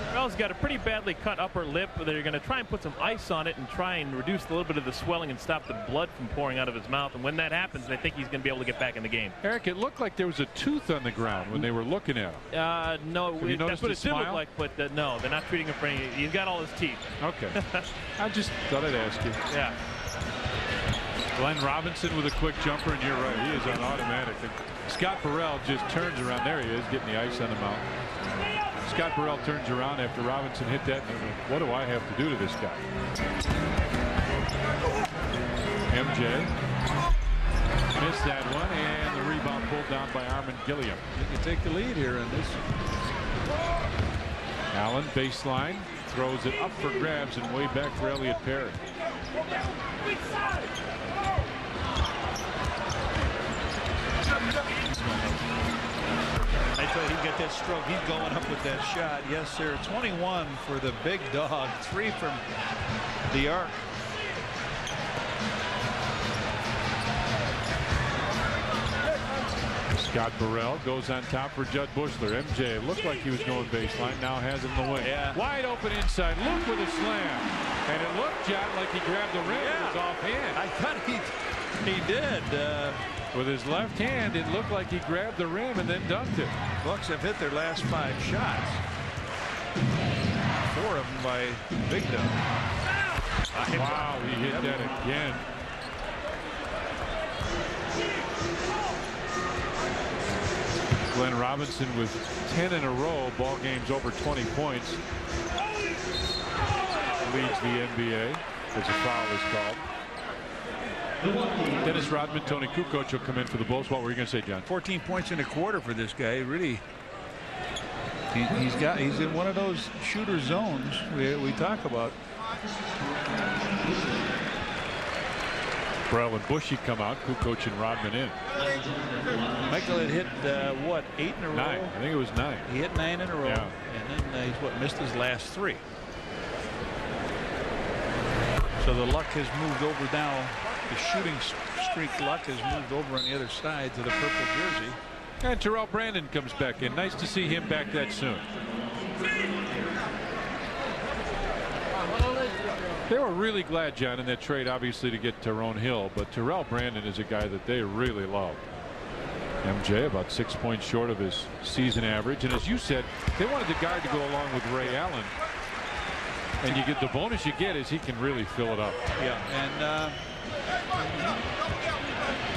Terrell's got a pretty badly cut upper lip. They're going to try and put some ice on it and try and reduce a little bit of the swelling and stop the blood from pouring out of his mouth. And when that happens, they think he's going to be able to get back in the game. Eric, it looked like there was a tooth on the ground when they were looking at him. No, that's what it did look like, but no, they're not treating him for any. He's got all his teeth. Okay. I just thought I'd ask you. Yeah. Glenn Robinson with a quick jumper, and you're right, he is on automatic. And Scott Burrell just turns around. There he is, getting the ice on the mouth. Scott Burrell turns around after Robinson hit that. And what do I have to do to this guy? MJ missed that one, and the rebound pulled down by Armin Gilliam. You can take the lead here in this. Allen baseline, throws it up for grabs and way back for Elliott Perry. I thought he'd get that stroke. He's going up with that shot. Yes, sir. 21 for the big dog. 3 from the arc. Scott Burrell goes on top for Judd Bushler. MJ looked like he was going baseline. Now has him the way. Yeah. Wide open inside. Luc with a slam. And it looked, John, like he grabbed the rim. Yeah. It was offhand. I thought he did. With his left hand, it looked like he grabbed the rim and then dunked it. Bucks have hit their last 5 shots. 4 of them by Big Dog. Wow, he hit that again. Glenn Robinson with 10 in a row. Ball games over 20 points. Leads the NBA as a foul is called. Dennis Rodman, Tony Kukoc will come in for the Bulls. What were you going to say, John? 14 points in a quarter for this guy. Really, he's in one of those shooter zones we talk about. Burrell and Bushy come out. Kukoc and Rodman in. Michael had hit what, 8 in a row? 9. I think it was 9. He hit 9 in a row, yeah. And then he's missed his last 3. So the luck has moved over now. The shooting streak luck has moved over on the other side to the purple jersey. And Terrell Brandon comes back in. Nice to see him back that soon. They were really glad, John, in that trade, obviously, to get Tyrone Hill. But Terrell Brandon is a guy that they really love. MJ about 6 points short of his season average. And as you said, they wanted the guard to go along with Ray Allen. And you get the bonus you get is he can really fill it up. Yeah, and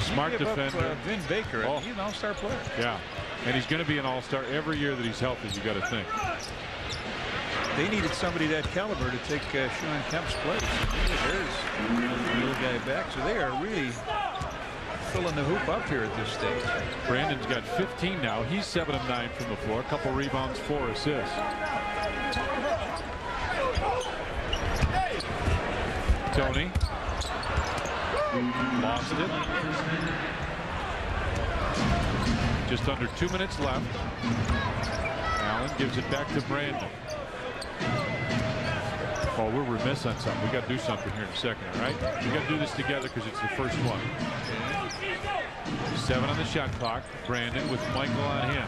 smart defender. Vin Baker, he's an all-star player. Yeah, and he's going to be an all-star every year that he's healthy. You got to think. They needed somebody that caliber to take Sean Kemp's place. There's the little guy back, so they are really filling the hoop up here at this stage. Brandon's got 15 now. He's 7 of 9 from the floor. A couple rebounds, 4 assists. Tony lost it. Just under 2 minutes left. Allen gives it back to Brandon. Oh, we're remiss on something. We got to do something here in a second, all right? We got to do this together because it's the first one. 7 on the shot clock. Brandon with Michael on him.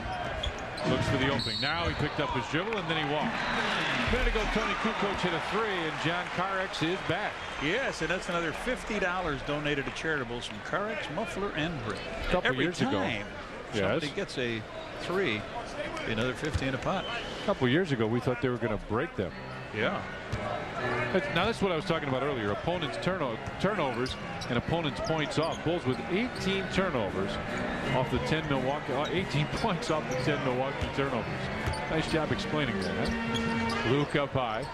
Looks for the opening. Now he picked up his dribble and then he walked. A minute ago, Tony Kukoc hit a 3, and John Carex is back. Yes, and that's another $50 donated to charitables from Carex, Muffler, and Brick. A couple years ago. Somebody gets a 3, another 50 in a pot. A couple years ago, we thought they were going to break them. Yeah. Now that's what I was talking about earlier. Opponents' turnovers and opponents' points off. Bulls with 18 turnovers off the 10 Milwaukee. 18 points off the 10 Milwaukee turnovers. Nice job explaining that. Huh? Luc up high.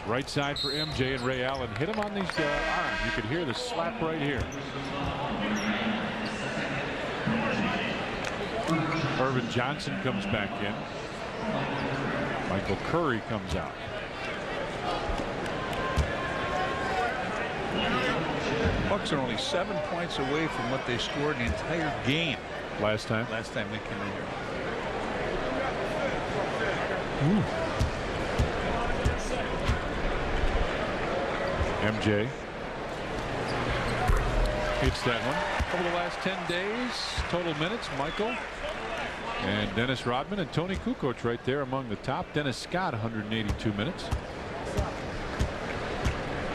Right side for MJ, and Ray Allen hit him on these arms. You could hear the slap right here. Irvin Johnson comes back in. Michael Curry comes out. Bucks are only 7 points away from what they scored in the entire game last time they came in here. MJ hits that one. Over the last 10 days, total minutes, Michael and Dennis Rodman and Tony Kukoc right there among the top. Dennis Scott 182 minutes.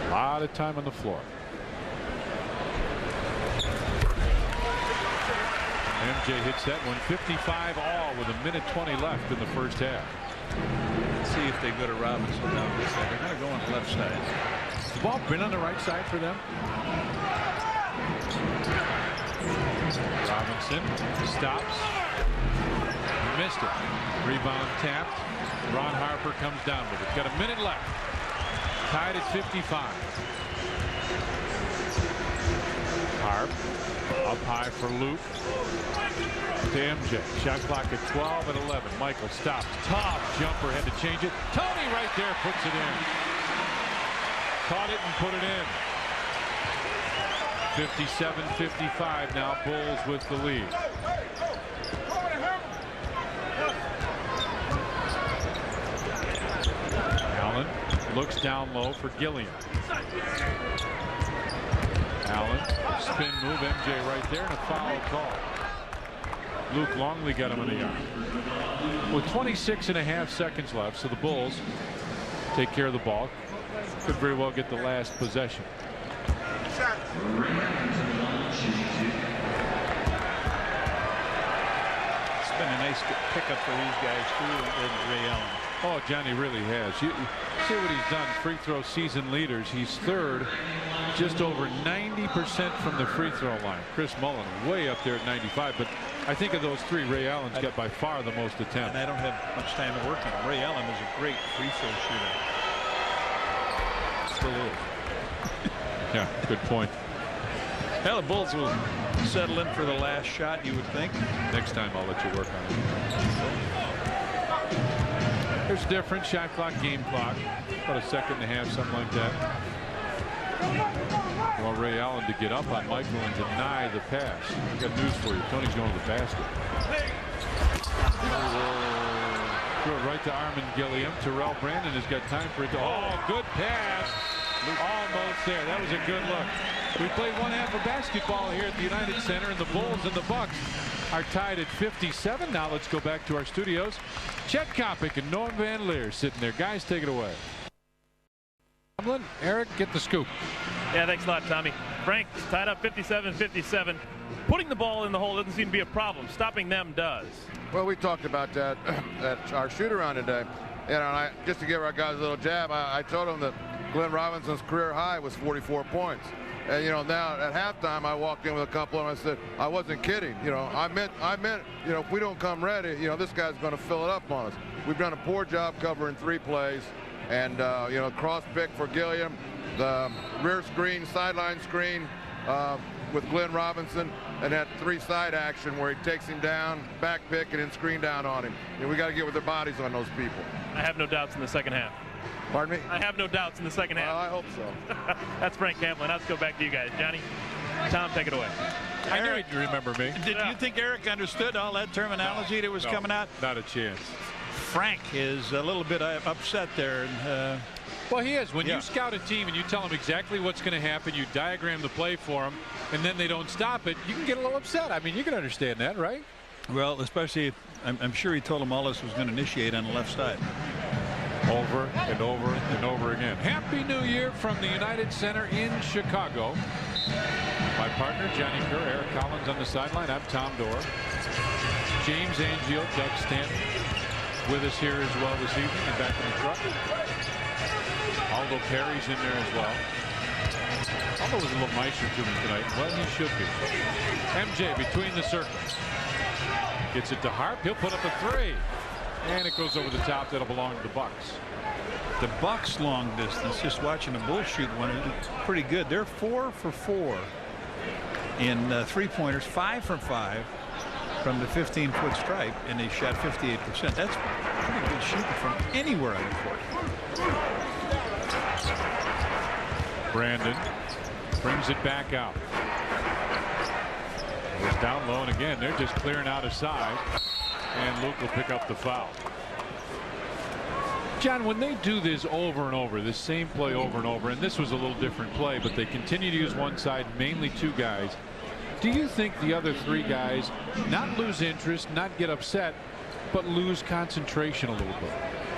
A lot of time on the floor. MJ hits that one. 55 all with 1:20 left in the first half. Let's see if they go to Robinson down this side. They're going to go on the left side. Has the ball been on the right side for them? Robinson stops. Missed it. Rebound tapped. Ron Harper comes down with it. Got a minute left. Tied at 55. Harp up high for Luc. To MJ. Shot clock at 12 and 11. Michael stops. Tough jumper. Had to change it. Tony right there puts it in. Caught it and put it in. 57-55 now. Bulls with the lead. Allen looks down low for Gilliam. Allen spin move. MJ right there and a foul call. Luc Longley got him in the arm. With 26.5 seconds left, so the Bulls take care of the ball. Could very well get the last possession. It's been a nice pickup for these guys too, and Ray Allen. Oh, Johnny really has. You see what he's done. Free throw season leaders. He's third, just over 90% from the free throw line. Chris Mullen way up there at 95. But I think of those three, Ray Allen's got by far the most attempts. And I don't have much time to work on him. Ray Allen is a great free throw shooter. Still is. Yeah, good point. Well, the Bulls will settle in for the last shot, you would think. Next time I'll let you work on it. There's a different shot clock, game clock. About a second and a half, something like that. Well, Ray Allen to get up on Michael and deny the pass. I've got news for you. Tony's going to the basket. Throw it right to Armin Gilliam. Terrell Brandon has got time for it. Oh, good pass. Almost there. That was a good look. We played one half of basketball here at the United Center, and the Bulls and the Bucks are tied at 57. Now let's go back to our studios. Chet Kopic and Norm Van Leer sitting there. Guys, take it away. Eric, get the scoop. Yeah, thanks a lot, Tommy. Frank tied up 57-57. Putting the ball in the hole doesn't seem to be a problem. Stopping them does. Well, we talked about that at our shoot-around today. You know, and just to give our guys a little jab, I told them that Glenn Robinson's career high was 44 points. And, you know, now at halftime, I walked in with a couple of them. I said, I wasn't kidding. You know, I meant, you know, if we don't come ready, you know, this guy's going to fill it up on us. We've done a poor job covering 3 plays. And, you know, cross pick for Gilliam, the rear screen, sideline screen with Glenn Robinson, and that 3 side action where he takes him down, back pick, and then screen down on him. And we got to get with their bodies on those people. I have no doubts in the second half. Pardon me? I have no doubts in the second half. Well, I hope so. That's Frank Camplin. Let's go back to you guys. Johnny, Tom, take it away. I knew you'd remember me. Did you think Eric understood all that terminology that was coming out? Not a chance. Frank is a little bit upset there. And, well, he is. When you scout a team and you tell them exactly what's going to happen, you diagram the play for them, and then they don't stop it, you can get a little upset. I mean, you can understand that, right? Well, especially, I'm sure he told them all this was going to initiate on the left side. Over and over and over again. Happy New Year from the United Center in Chicago. My partner, Johnny Kerr, Eric Collins on the sideline. I'm Tom Dorr. James Angio, Doug Stanton with us here as well this evening and back in the truck. Aldo Perry's in there as well. Aldo was a little nicer to me tonight. Well, he should be. MJ between the circles. Gets it to Harp. He'll put up a 3. And it goes over the top. That'll belong to the Bucks. The Bucks long distance, just watching the Bulls shoot one, it's pretty good. They're 4 for 4 in 3-pointers, 5 for 5 from the 15-foot stripe, and they shot 58%. That's pretty good shooting from anywhere on the court. Brandon Brings it back out. Goes down low, and again, they're just clearing out a side. And Luc will pick up the foul. John, when they do this over and over, this same play over and over, and this was a little different play, but they continue to use one side, mainly two guys. Do you think the other three guys not lose interest, not get upset, but lose concentration a little bit?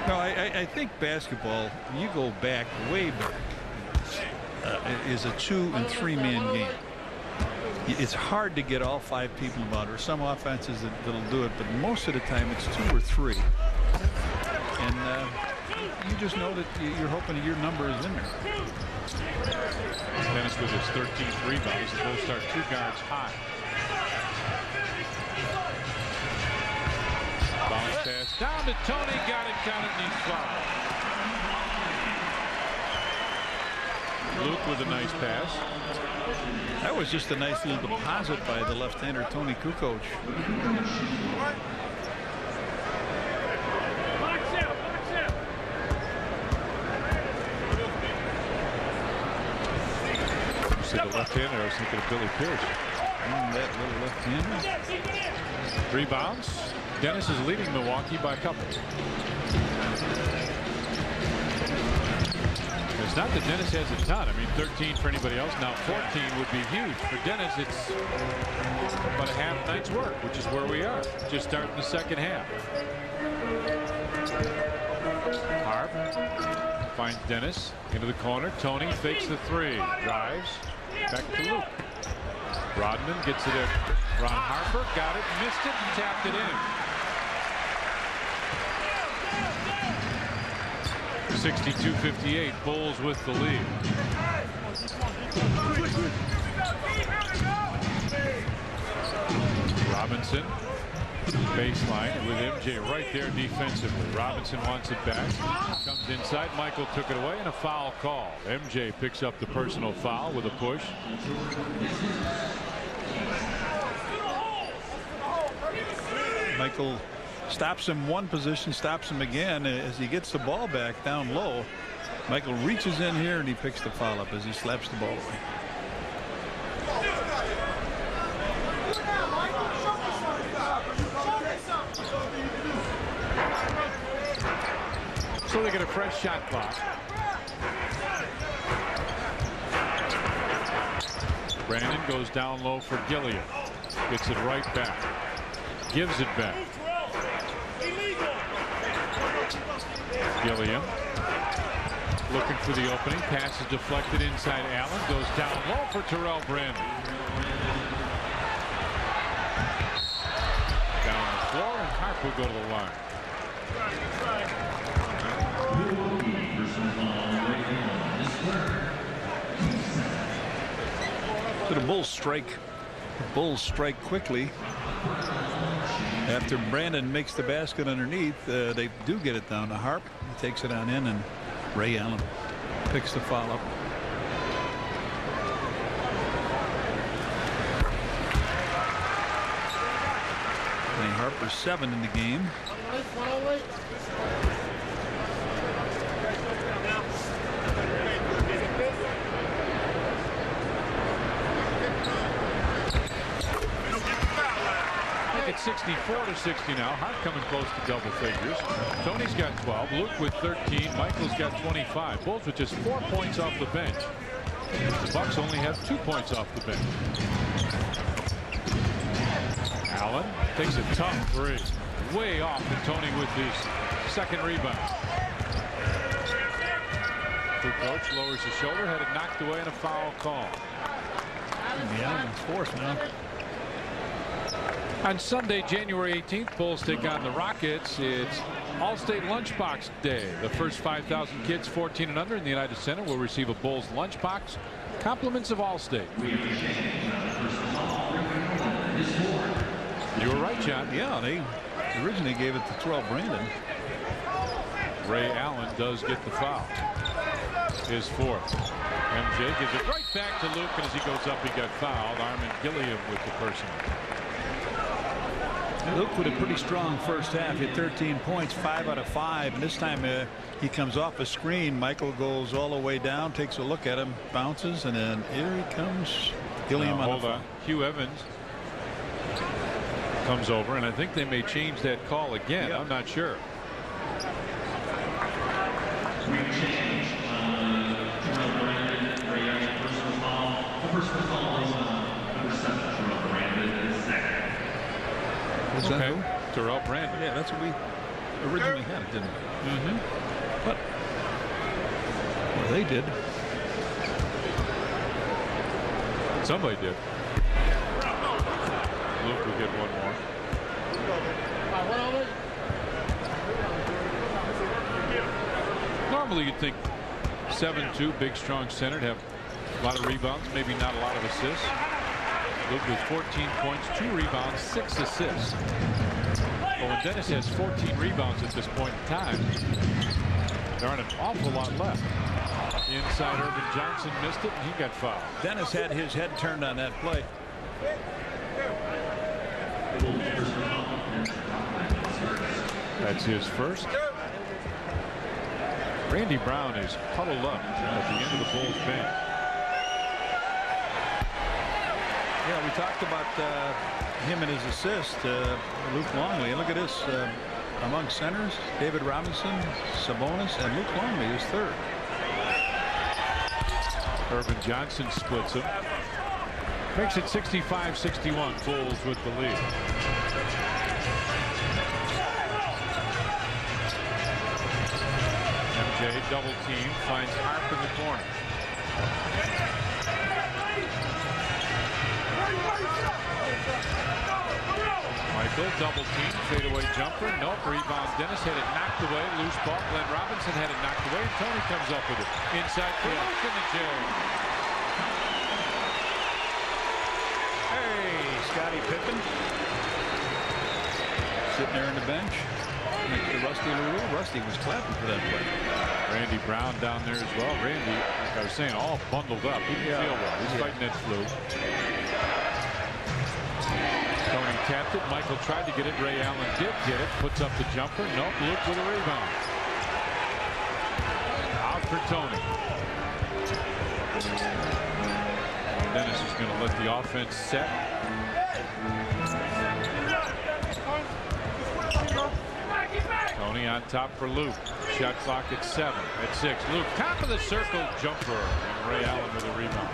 No, I think basketball, you go back, way back, is a 2- and 3-man game. It's hard to get all 5 people involved. Or some offenses that'll do it, but most of the time it's 2 or 3. And you just know that you're hoping that your number is in there. Dennis with his 13th rebounds. They both start 2 guards high. Bounce pass down to Tony. Got it, counted, and he's fouled. Luc with a nice pass. That was just a nice little deposit by the left-hander Tony Kukoc. You said the left-hander. I was thinking of Billy Pierce. That little left-hander. Rebounds. Dennis is leading Milwaukee by a couple. It's not that Dennis has a ton. I mean, 13 for anybody else. Now 14 would be huge. For Dennis, it's about a half night's work, which is where we are. Just starting the second half. Harp finds Dennis into the corner. Tony fakes the 3. Drives. Back to Luc. Rodman gets it at Ron Harper. Got it. Missed it and tapped it in. 62-58. Bulls with the lead. Robinson. Baseline with MJ right there defensively. Robinson wants it back. Comes inside. Michael took it away and a foul call. MJ picks up the personal foul with a push. Michael stops him one position, stops him again as he gets the ball back down low. Michael reaches in here and he picks the foul up as he slaps the ball away. So they get a fresh shot clock. Brandon goes down low for Gilliam. Gets it right back. Gives it back. Gilliam looking for the opening. Pass is deflected inside. Allen goes down low for Terrell Brandon. Down the floor, and Harp will go to the line. So the Bulls strike. The Bulls strike quickly. After Brandon makes the basket underneath, they do get it down to Harp. He takes it on in, and Ray Allen picks the foul up. Ray Harper 7 in the game. It's 64-60 now. Hart coming close to double figures. Tony's got 12. Luc with 13. Michael's got 25. Bulls with just 4 points off the bench. The Bucks only have 2 points off the bench. Allen takes a tough 3. Way off, and Tony with his second rebound. Coach lowers his shoulder, had it knocked away, and a foul call. Yeah, force now. On Sunday, January 18th, Bulls take on the Rockets. It's All-State Lunchbox Day. The first 5,000 kids 14 and under in the United Center will receive a Bulls lunchbox. Compliments of All-State. You were right, John. Yeah, they originally gave it to Terrell Brandon. Ray Allen does get the foul. His 4th. MJ gives it right back to Luc, and as he goes up, he got fouled. Armin Gilliam with the personal. Luc with a pretty strong first half. Hit 13 points, 5 out of 5. And this time he comes off a screen. Michael goes all the way down, takes a look at him, bounces, and then here he comes. Gilliam on hold on. Hugh Evans comes over, and I think they may change that call again. I'm not sure. Okay. Terrell Brandon. Yeah, that's what we originally had, didn't we? But well, they did. Somebody did. Luc will get one more. Normally you'd think 7'2", big strong center, have a lot of rebounds, maybe not a lot of assists. Luc with 14 points, 2 rebounds, 6 assists. But when Dennis has 14 rebounds at this point in time, there aren't an awful lot left. Inside, Irvin Johnson missed it, and he got fouled. Dennis had his head turned on that play. That's his first. Randy Brown is huddled up at the end of the Bulls bench. Yeah, we talked about him and his assist, Luc Longley. And look at this. Among centers, David Robinson, Sabonis, and Luc Longley is third. Irvin Johnson splits him. Makes it 65-61. Bulls with the lead. MJ double team, finds Harp in the corner. Michael double team, fadeaway jumper, nope, rebound. Dennis had it knocked away, loose ball. Glenn Robinson had it knocked away, and Tony comes up with it. Inside for Luc in the J. Hey, Scottie Pippen. Sitting there on the bench. Next to Rusty Lulu. Rusty was clapping for that play. Randy Brown down there as well. Randy, like I was saying, all bundled up. He didn't feel well. He's fighting that flu. Tony tapped it. Michael tried to get it. Ray Allen did get it. Puts up the jumper. Nope. Luc with a rebound. Out for Tony. Dennis is going to let the offense set. Tony on top for Luc. Shot clock at 7. At 6. Luc top of the circle jumper. And Ray Allen with a rebound.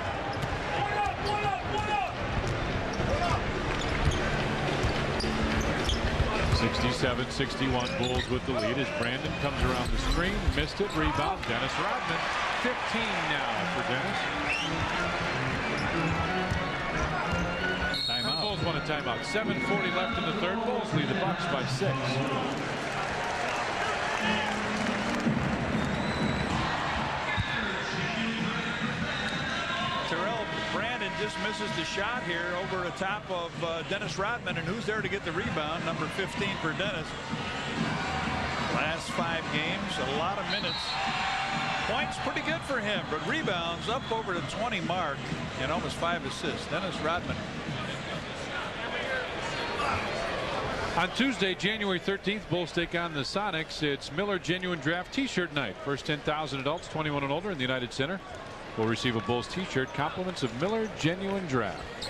(67-61) Bulls with the lead as Brandon comes around the screen. Missed it. Rebound. Dennis Rodman. 15 now for Dennis. Timeout. Bulls want a timeout. 7:40 left in the third. Bulls lead the Bucks by 6. Terrell Brandon just misses the shot here over the top of Dennis Rodman, and who's there to get the rebound? Number 15 for Dennis. Last 5 games, a lot of minutes. Points pretty good for him, but rebounds up over the 20 mark and almost 5 assists. Dennis Rodman. On Tuesday, January 13th, Bulls take on the Sonics. It's Miller Genuine Draft T-shirt night. First 10,000 adults 21 and older in the United Center will receive a Bulls T-shirt. Compliments of Miller Genuine Draft.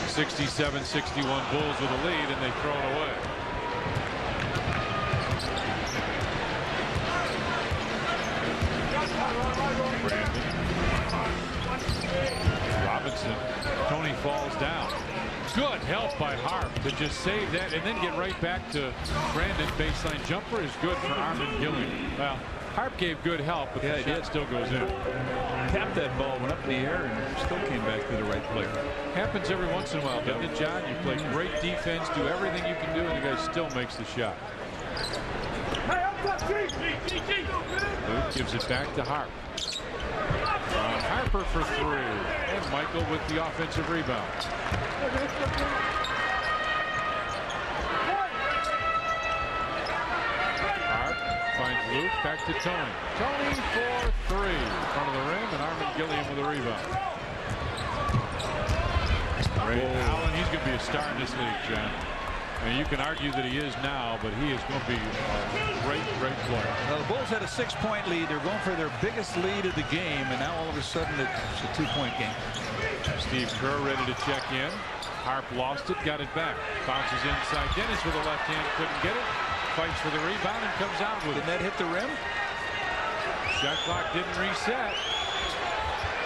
(67-61) Bulls with a lead, and they throw it away. Brandon. Robinson. Tony falls down. Good help by Harp to just save that and then get right back to Brandon. Baseline jumper is good for Armin Gilliam. Well, Harp gave good help, but the shot still goes in. Tapped that ball, went up in the air, and still came back to the right play. Happens every once in a while, doesn't it, John? You play great defense, do everything you can do, and the guy still makes the shot. Luc gives it back to Harp. Harper for 3, and Michael with the offensive rebound. Harp finds Luc back to Tony. Tony for three. In front of the rim, and Armin Gilliam with a rebound. Ray Allen, he's going to be a star in this league, John. And you can argue that he is now, but he is going to be a great player. Well, the Bulls had a 6-point lead. They're going for their biggest lead of the game, and now all of a sudden it's a 2-point game. Steve Kerr ready to check in. Harp lost it, got it back. Bounces inside. Dennis with the left hand, couldn't get it. Fights for the rebound and comes out with it. Did that hit the rim? Shot clock didn't reset.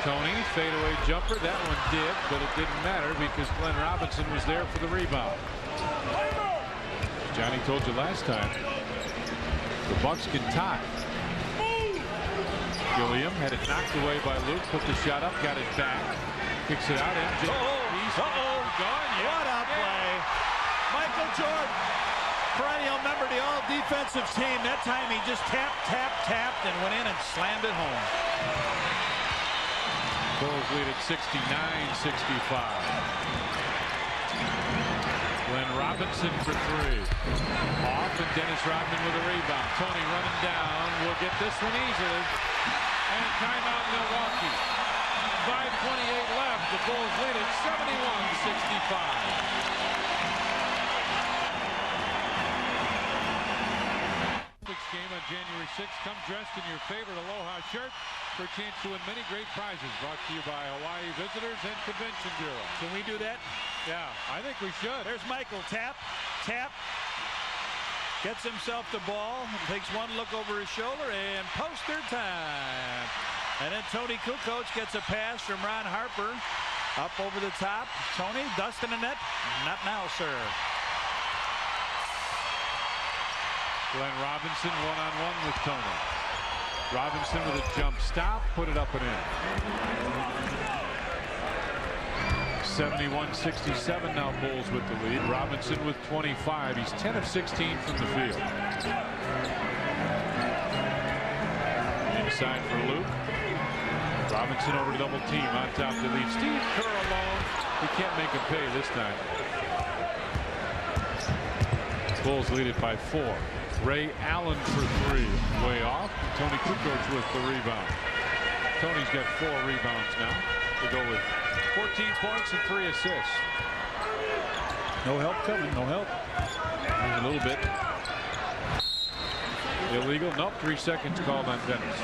Tony, fadeaway jumper. That one did, but it didn't matter because Glenn Robinson was there for the rebound. Johnny told you last time, the Bucks can tie. Gilliam had it knocked away by Luc, put the shot up, got it back, kicks it out. MJ. Gone. Yeah. What a play. Michael Jordan, perennial member of the all-defensive team. That time he just tapped, and went in and slammed it home. Bulls lead at 69-65. Glenn Robinson for three. Off, and Dennis Rodman with a rebound. Tony running down. Will get this one easily. And timeout Milwaukee. 5:28 left. The Bulls lead at 71-65. Game on January 6th. Come dressed in your favorite Aloha shirt for a chance to win many great prizes. Brought to you by Hawaii Visitors and Convention Bureau. Can we do that? Yeah, I think we should. There's Michael. Tap. Gets himself the ball. Takes one look over his shoulder, and poster time. And then Tony Kukoc gets a pass from Ron Harper. Up over the top. Tony, dusting the net. Not now, sir. Glenn Robinson one-on-one with Tony. Robinson with a jump stop, put it up and in. 71-67 now, Bulls with the lead. Robinson with 25. He's 10 of 16 from the field. Inside for Luc. Robinson over to double team on top to lead. Steve Kerr alone. He can't make him pay this time. Bulls lead it by 4. Ray Allen for three. Way off. Tony Kukoc with the rebound. Tony's got 4 rebounds now. To go with 14 points and 3 assists. No help coming. No help. A little bit. Illegal. Nope. 3 seconds called on Dennis.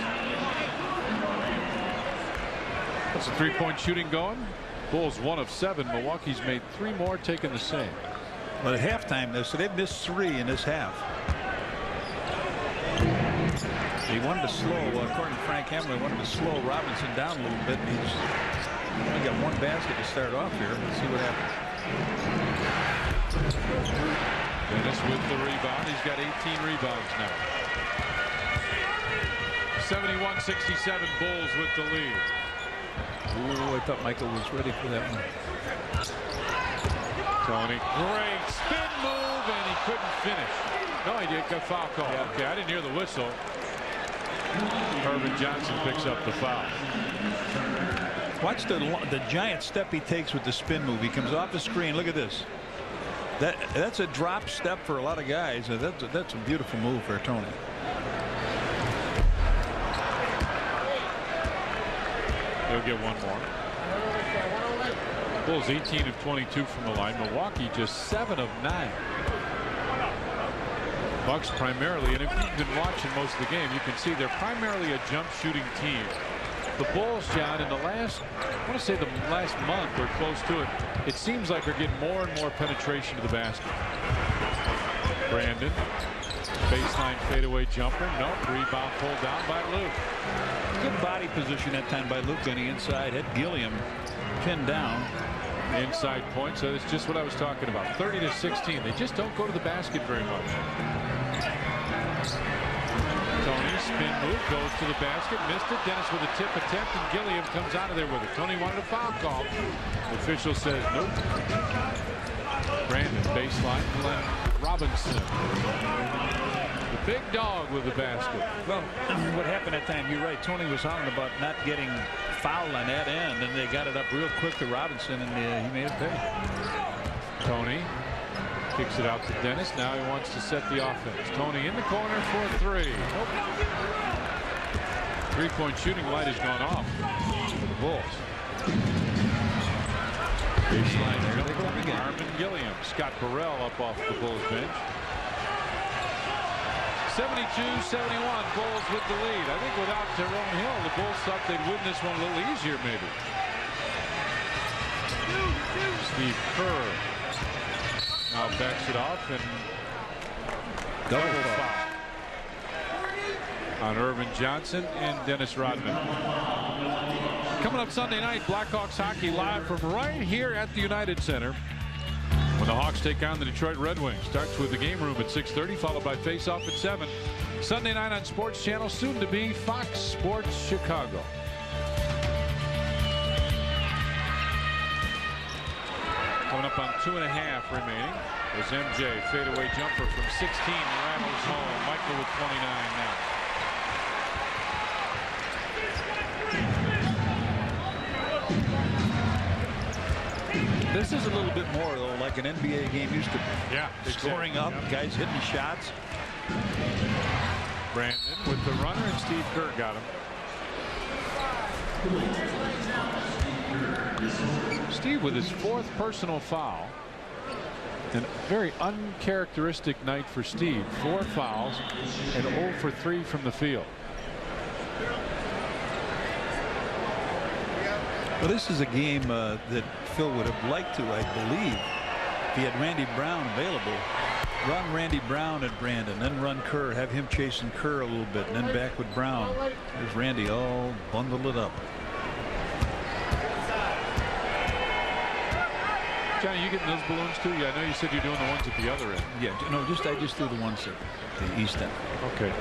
That's a 3-point shooting going. Bulls 1 of 7. Milwaukee's made 3 more, taking the same. But at halftime, so they've missed 3 in this half. He wanted to slow, according to Frank Hamlin, he wanted to slow Robinson down a little bit. He's only got 1 basket to start off here. Let's see what happens. Dennis with the rebound. He's got 18 rebounds now. 71-67 Bulls with the lead. Ooh, I thought Michael was ready for that one. Tony, great spin move, and he couldn't finish. No, he did. Got foul call. Yeah. Okay, I didn't hear the whistle. Irvin Johnson picks up the foul. Watch the giant step he takes with the spin move. He comes off the screen. Look at this. That's a drop step for a lot of guys. That's a beautiful move for Tony. He'll get one more. Bulls 18 of 22 from the line. Milwaukee just 7 of 9. Bucks primarily, and if you've been watching most of the game, you can see they're primarily a jump shooting team. The Bulls, John, in the last, I want to say the last month or close to it, it seems like they're getting more and more penetration to the basket. Brandon, baseline fadeaway jumper. Nope, rebound pulled down by Luc. Good body position that time by Luc on the inside. Had Gilliam pinned down. Inside point, so it's just what I was talking about. 30-16. They just don't go to the basket very much. Tony, spin move, goes to the basket, missed it. Dennis with a tip attempt, and Gilliam comes out of there with it. Tony wanted a foul call. The official says nope. Brandon, baseline, Glenn Robinson. The big dog with the basket. Well, what happened that time, you're right. Tony was hollering about not getting fouled on that end, and they got it up real quick to Robinson, and he made it pay. Tony Kicks it out to Dennis. Now he wants to set the offense. Tony in the corner for 3. Nope. 3-point shooting light has gone off for the Bulls. Baseline jumper from Armin Gilliam. Scott Terrell up off the Bulls bench. 72-71. Bulls with the lead. I think without Tyrone Hill, the Bulls thought they'd win this one a little easier, maybe. Steve Kerr now backs it off and double foul on Irvin Johnson and Dennis Rodman. Coming up Sunday night, Blackhawks hockey live from right here at the United Center when the Hawks take on the Detroit Red Wings. Starts with the game room at 6:30, followed by face-off at 7. Sunday night on Sports Channel, soon to be Fox Sports Chicago. Coming up on 2.5 remaining is MJ. Fadeaway jumper from 16 rattles home. Michael with 29 now. This is a little bit more, though, like an NBA game used to be. Yeah. Scoring up, guys hitting shots. Brandon with the runner, and Steve Kerr got him. Steve with his 4th personal foul. And very uncharacteristic night for Steve. 4 fouls and 0 for 3 from the field. Well, this is a game that Phil would have liked to, I believe, if he had Randy Brown available. Run Randy Brown at Brandon, then run Kerr, have him chasing Kerr a little bit, and then back with Brown. There's Randy all bundled it up. Johnny, you getting those balloons too? Yeah, I know you said you're doing the ones at the other end. Yeah, no, I just do the ones at the east end. Okay.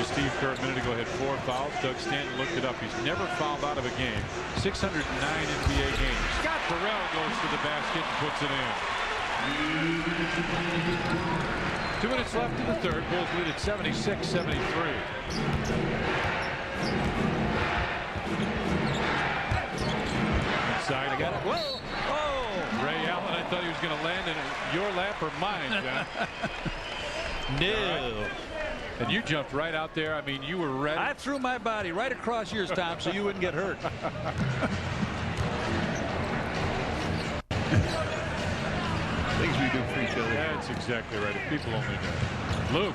Steve Kerr a minute ago had 4 fouls. Doug Stanton looked it up. He's never fouled out of a game. 609 NBA games. Scott Terrell goes to the basket and puts it in. 2 minutes left in the third. Bulls lead at 76-73. Inside. I got it. Whoa! Oh! Ray Allen, I thought he was going to land in your lap or mine, John. No. And you jumped right out there. I mean, you were ready. I threw my body right across yours, Tom, so you wouldn't get hurt. Things we do for each other. That's exactly right. If people only knew. Luke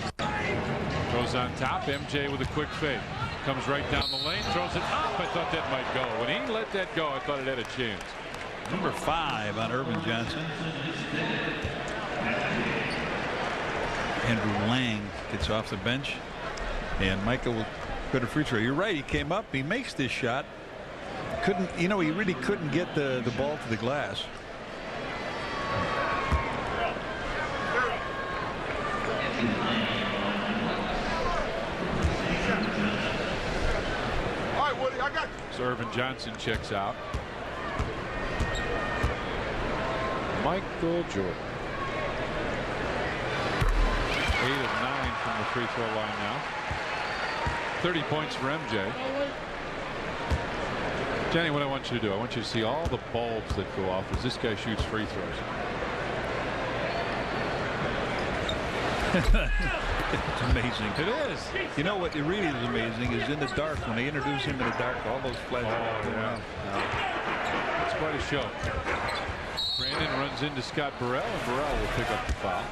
goes on top. MJ with a quick fake. Comes right down the lane. Throws it up. I thought that might go. When he let that go, I thought it had a chance. Number 5 on Irvin Johnson. Andrew Lang gets off the bench, and Michael will put a free throw. You're right. He came up. He makes this shot. Couldn't, he really couldn't get the ball to the glass. All right, Woody, I got you. So Irvin Johnson checks out. Michael Jordan. 8 of 9 from the free throw line now. 30 points for MJ. Johnny, what I want you to do, I want you to see all the bulbs that go off as this guy shoots free throws. It's amazing. It is. You know what really is amazing is in the dark, when they introduce him in the dark, all those flashes. Oh, yeah. It's quite a show. Brandon runs into Scott Burrell, and Burrell will pick up the foul.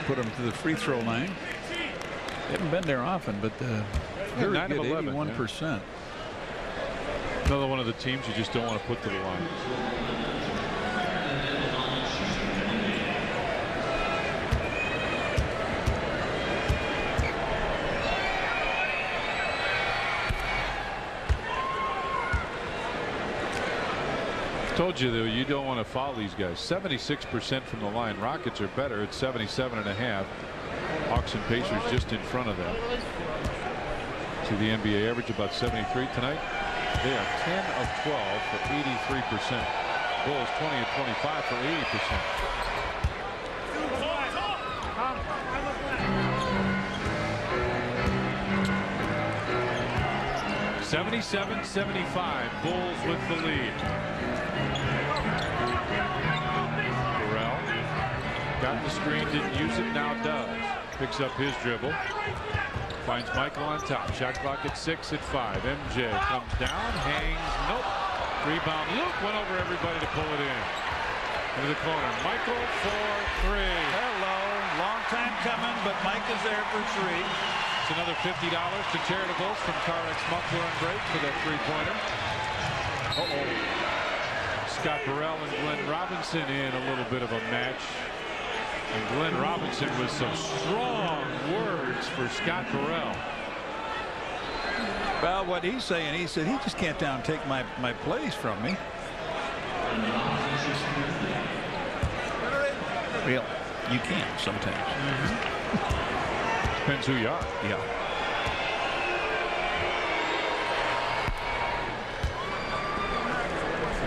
Put him to the free throw line. They haven't been there often, but very 9 good, of 11, 81%. Yeah. Another one of the teams you just don't want to put to the line. Told you though, you don't want to foul these guys. 76% from the line. Rockets are better at 77.5. Hawks and Pacers just in front of them. To the NBA average about 73 tonight. They are 10 of 12 for 83%. Bulls 20 of 25 for 80%. 77-75. Bulls with the lead. Terrell got the screen, didn't use it, now does. Picks up his dribble. Finds Michael on top. Shot clock at 6 at 5. MJ comes down, hangs, nope. Rebound. Luc went over everybody to pull it in. Into the corner. Michael for 3. Hello. Long time coming, but Mike is there for 3. It's another $50 to charitables from Carx Muffler and Brake for that 3-pointer. Scott Burrell and Glenn Robinson in a little bit of a match. And Glenn Robinson with some strong words for Scott Burrell. Well, what he's saying, he said he just can't take my plays from me. Well, you can sometimes. Depends who you are. Yeah.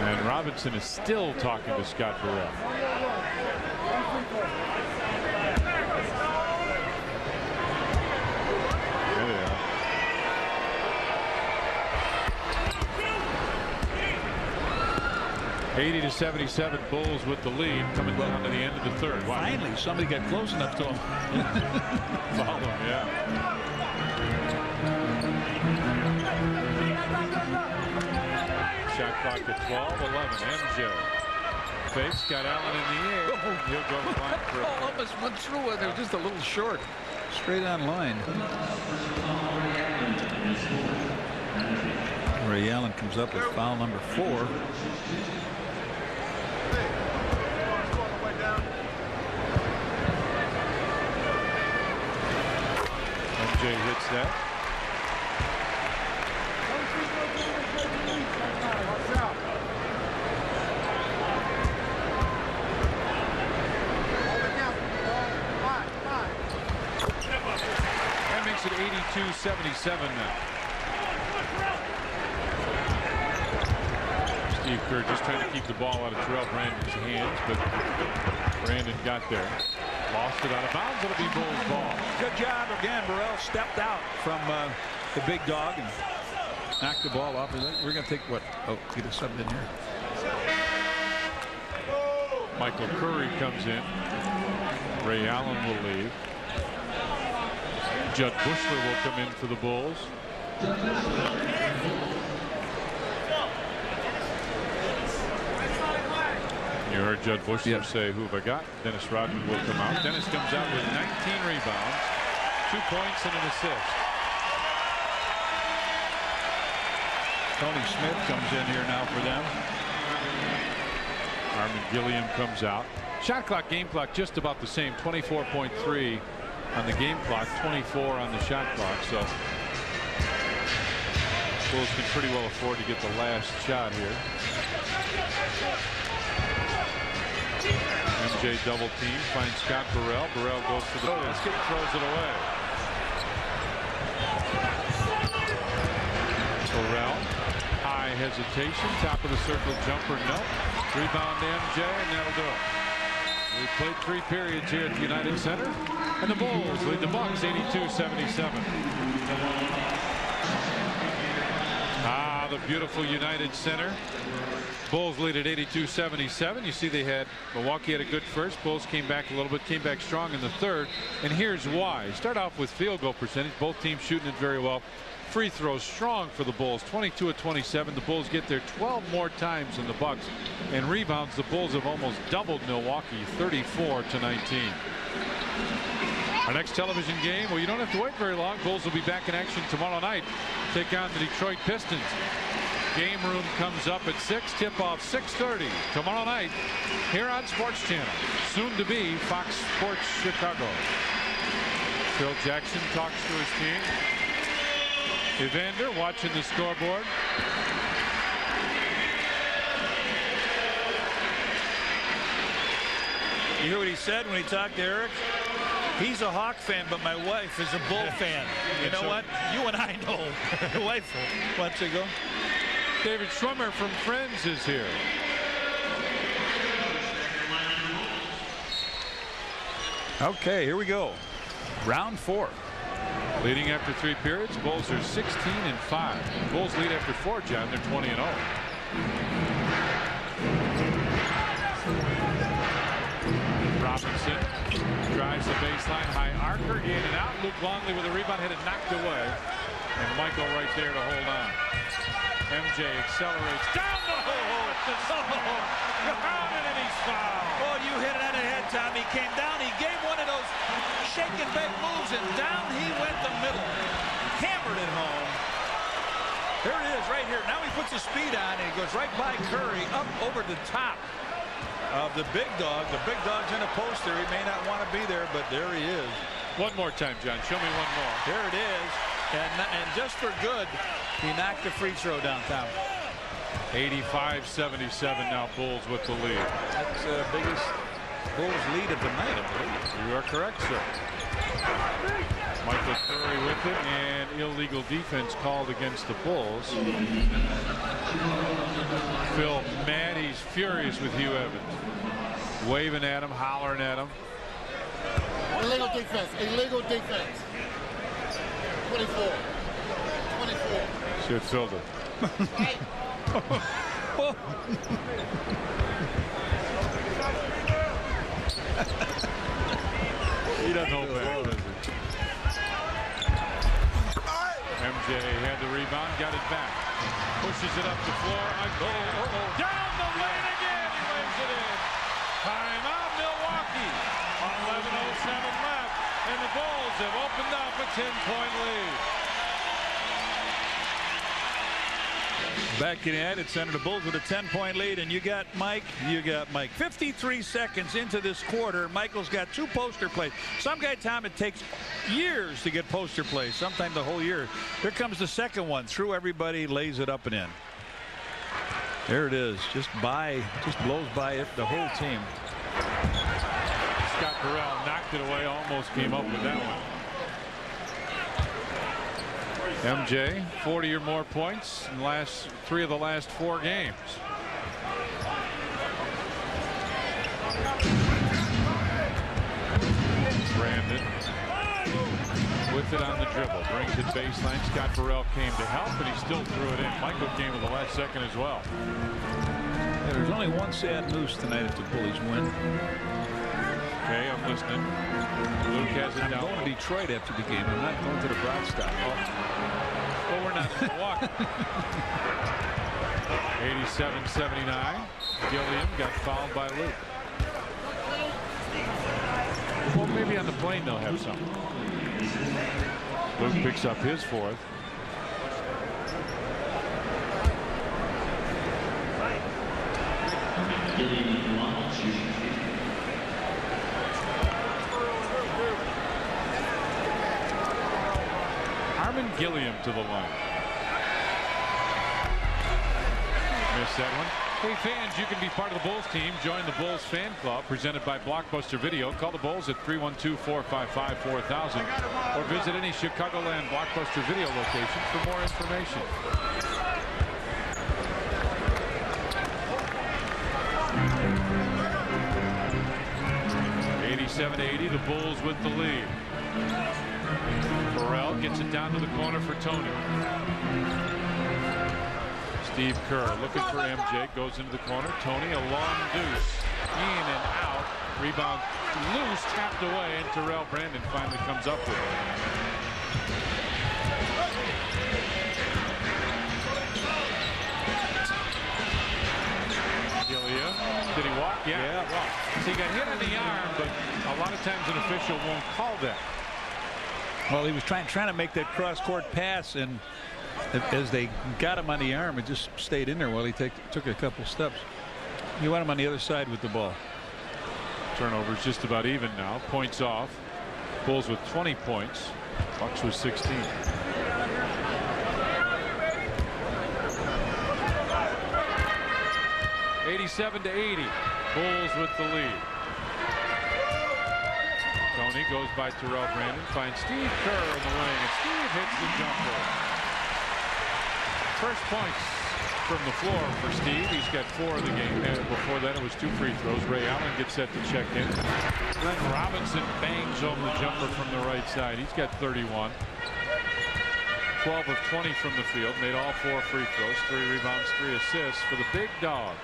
And Robinson is still talking to Scott Burrell. There they are. $80-77. Bulls with the lead coming down to the end of the third. Wow. Finally, somebody got close enough to him. Follow him, yeah. Shot clock at 12-11. MJ fakes, got Allen in the air. He'll go to the line for a almost went through it. They were just a little short. Straight on line. Ray Allen comes up with foul number 4. MJ hits that. That makes it 82-77 now. Steve Kerr just trying to keep the ball out of Terrell Brandon's hands, but Brandon got there. Lost it out of bounds. It'll be Bulls ball. Good job again. Burrell stepped out from the big dog and knocked the ball off. We're going to take what? Oh, get us something in here. Michael Curry comes in. Ray Allen will leave. Judd Bushler will come in for the Bulls. You heard Judd Bushler say, who have I got? Dennis Rodman will come out. Dennis comes out with 19 rebounds, 2 points and an assist. Tony Smith comes in here now for them. Armin Gilliam comes out. Shot clock, game clock, just about the same. 24.3 on the game clock, 24 on the shot clock. So Bulls can pretty well afford to get the last shot here. MJ double team, finds Scott Burrell. Burrell goes for the basket, throws it away. Burrell, high hesitation, top of the circle jumper, no. Rebound to MJ, and that'll do it. We played 3 periods here at the United Center, and the Bulls lead the Bucks 82-77. The beautiful United Center. Bulls lead at 82-77. You see they had Milwaukee had a good first. Bulls came back a little bit, came back strong in the third, and here's why. Start off with field goal percentage. Both teams shooting it very well. Free throws strong for the Bulls, 22 of 27. The Bulls get there 12 more times than the Bucks, and rebounds. The Bulls have almost doubled Milwaukee, 34 to 19. Our next television game, well, you don't have to wait very long. Bulls will be back in action tomorrow night. Take on the Detroit Pistons. Game room comes up at 6. Tip-off 6:30 tomorrow night here on Sports Channel. Soon to be Fox Sports Chicago. Phil Jackson talks to his team. Evander watching the scoreboard. You hear what he said when he talked to Eric? He's a Hawk fan, but my wife is a Bull fan. You know what? You and I know. Your wife wants to go. David Schwimmer from Friends is here. Okay, here we go. Round 4. Leading after 3 periods, Bulls are 16-5. Bulls lead after 4, John. They're 20-0. Robinson drives the baseline. High archer in and out. Luc Longley with a rebound, had it knocked away. And Michael right there to hold on. MJ accelerates down the hole. And he's fouled. Oh, you hit it on the head, Tom. He came down. He gave one of those shake and bake moves, and down he went the middle. Hammered it home. There it is right here. Now he puts the speed on, and he goes right by Curry, up over the top of the big dog. The big dog's in a poster. He may not want to be there, but there he is. One more time, John. Show me one more. There it is. And just for good, he knocked the free throw down, Tom. 85-77 now. Bulls with the lead. That's the biggest Bulls lead of the night, I believe. You are correct, sir. Michael Curry with it, and illegal defense called against the Bulls. Phil mad. He's furious with Hugh Evans. Waving at him, hollering at him. Illegal defense. Illegal defense. 24. 24. Should filled it. He doesn't know better, does he? MJ had the rebound, got it back. Pushes it up the floor. Down the lane again. He lays it in. Timeout, Milwaukee. 11:07 left. And the Bulls have opened up a 10-point lead. Back in the United Center, the Bulls with a 10-point lead, and you got Mike. 53 seconds into this quarter. Michael's got 2 poster plays. Some guy, Tom, it takes years to get poster plays, sometimes the whole year. Here comes the second one. Through everybody, lays it up and in. There it is. Just blows by it, the whole team. Scott Terrell knocked it away, almost came up with that one. MJ, 40 or more points in the 3 of the last 4 games. Brandon with it on the dribble, brings it baseline. Scott Terrell came to help, but he still threw it in. Michael came with the last second as well. Yeah, there's only one sad news tonight if the Bullies win. Okay, I'm listening. Luke has it I'm down. going to Detroit after the game. I'm not going to the Broad Stop. Well, we're not in Milwaukee. 87-79. Gilliam got fouled by Luke. Well, maybe on the plane they'll have something. Luke picks up his 4th. Gilliam to the line. Missed that one. Hey fans, you can be part of the Bulls team. Join the Bulls fan club presented by Blockbuster Video. Call the Bulls at 312-455-4000 or visit any Chicagoland Blockbuster Video location for more information. (87-80). The Bulls with the lead. Terrell gets it down to the corner for Tony. Steve Kerr looking for MJ, goes into the corner. Tony, a long deuce, in and out. Rebound loose, tapped away, and Terrell Brandon finally comes up with it. Gilliam, did he walk? Yeah. So he got hit on the arm, but a lot of times an official won't call that. Well, he was trying to make that cross-court pass, and as they got him on the arm, it just stayed in there while he took a couple steps. You want him on the other side with the ball. Turnovers just about even now. Points off. Bulls with 20 points. Bucks with 16. (87-80). Bulls with the lead. Tony goes by Terrell Brandon, finds Steve Kerr in the wing, and Steve hits the jumper. First points from the floor for Steve. He's got 4 in the game, and before that it was 2 free throws. Ray Allen gets set to check in. Glenn Robinson bangs home the jumper from the right side. He's got 31. 12 of 20 from the field. Made all 4 free throws. 3 rebounds, 3 assists for the big dog.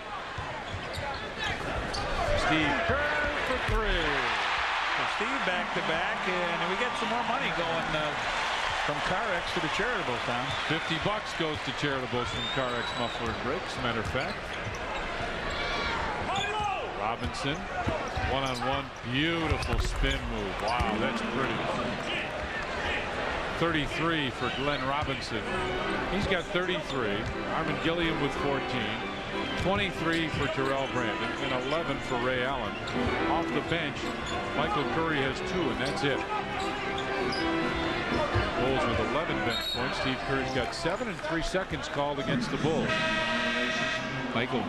Steve Kerr for 3. So Steve back to back, and we get some more money going from CarX to the charitables now. $50 goes to charitables from CarX Muffler and Brakes. Matter of fact. Robinson, one-on-one, beautiful spin move. Wow, that's pretty. 33 for Glenn Robinson. He's got 33. Armin Gilliam with 14. 23 for Terrell Brandon and 11 for Ray Allen. Off the bench, Michael Curry has 2, and that's it. Bulls with 11 bench points. Steve Kerr's got 7 and 3 seconds called against the Bulls. Michael,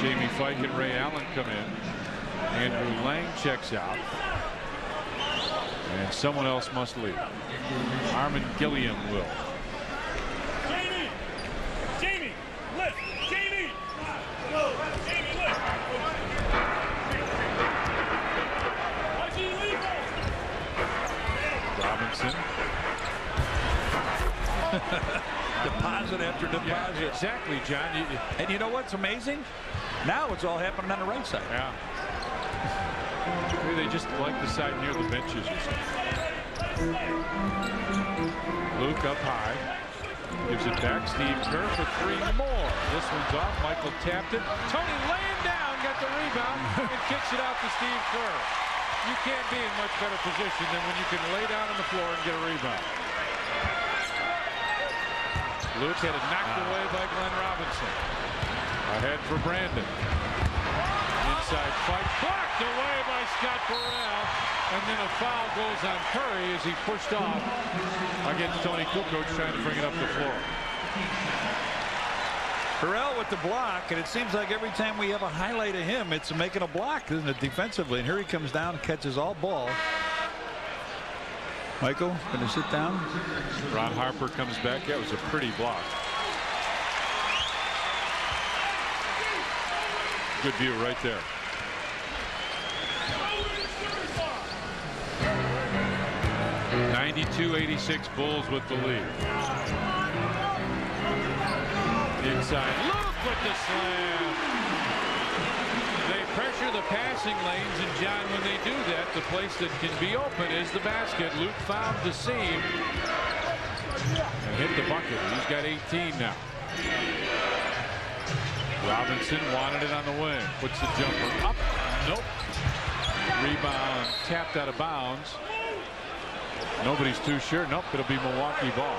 Jamie Fike and Ray Allen come in. Andrew Lang checks out. And someone else must leave. Armin Gilliam will. Jamie, lift. Jamie. Go. Jamie, lift. Robinson. Deposit after deposit. Yeah, exactly, John. And you know what's amazing? Now it's all happening on the right side. Yeah. Maybe they just like the side near the benches or something. Luc up high. Gives it back. Steve Kerr for 3 more. This one's off. Michael tapped it. Tony laying down. Got the rebound and kicks it out to Steve Kerr. You can't be in much better position than when you can lay down on the floor and get a rebound. Luc had it knocked away by Glenn Robinson. Ahead for Brandon. Inside fight. Blocked away by Scott Terrell. And then a foul goes on Curry as he pushed off against Tony Kukoc trying to bring it up the floor. Terrell with the block, and it seems like every time we have a highlight of him, it's making a block, isn't it, defensively? And here he comes down and catches all ball. Michael, going to sit down. Ron Harper comes back. That was a pretty block. Good view right there. (92-86) Bulls with the lead. Inside, Luc with the slam. They pressure the passing lanes, and John, when they do that, the place that can be open is the basket. Luc found the seam and hit the bucket. He's got 18 now. Robinson wanted it on the wing. Puts the jumper up. Nope. Rebound tapped out of bounds. Nobody's too sure. Nope. It'll be Milwaukee ball.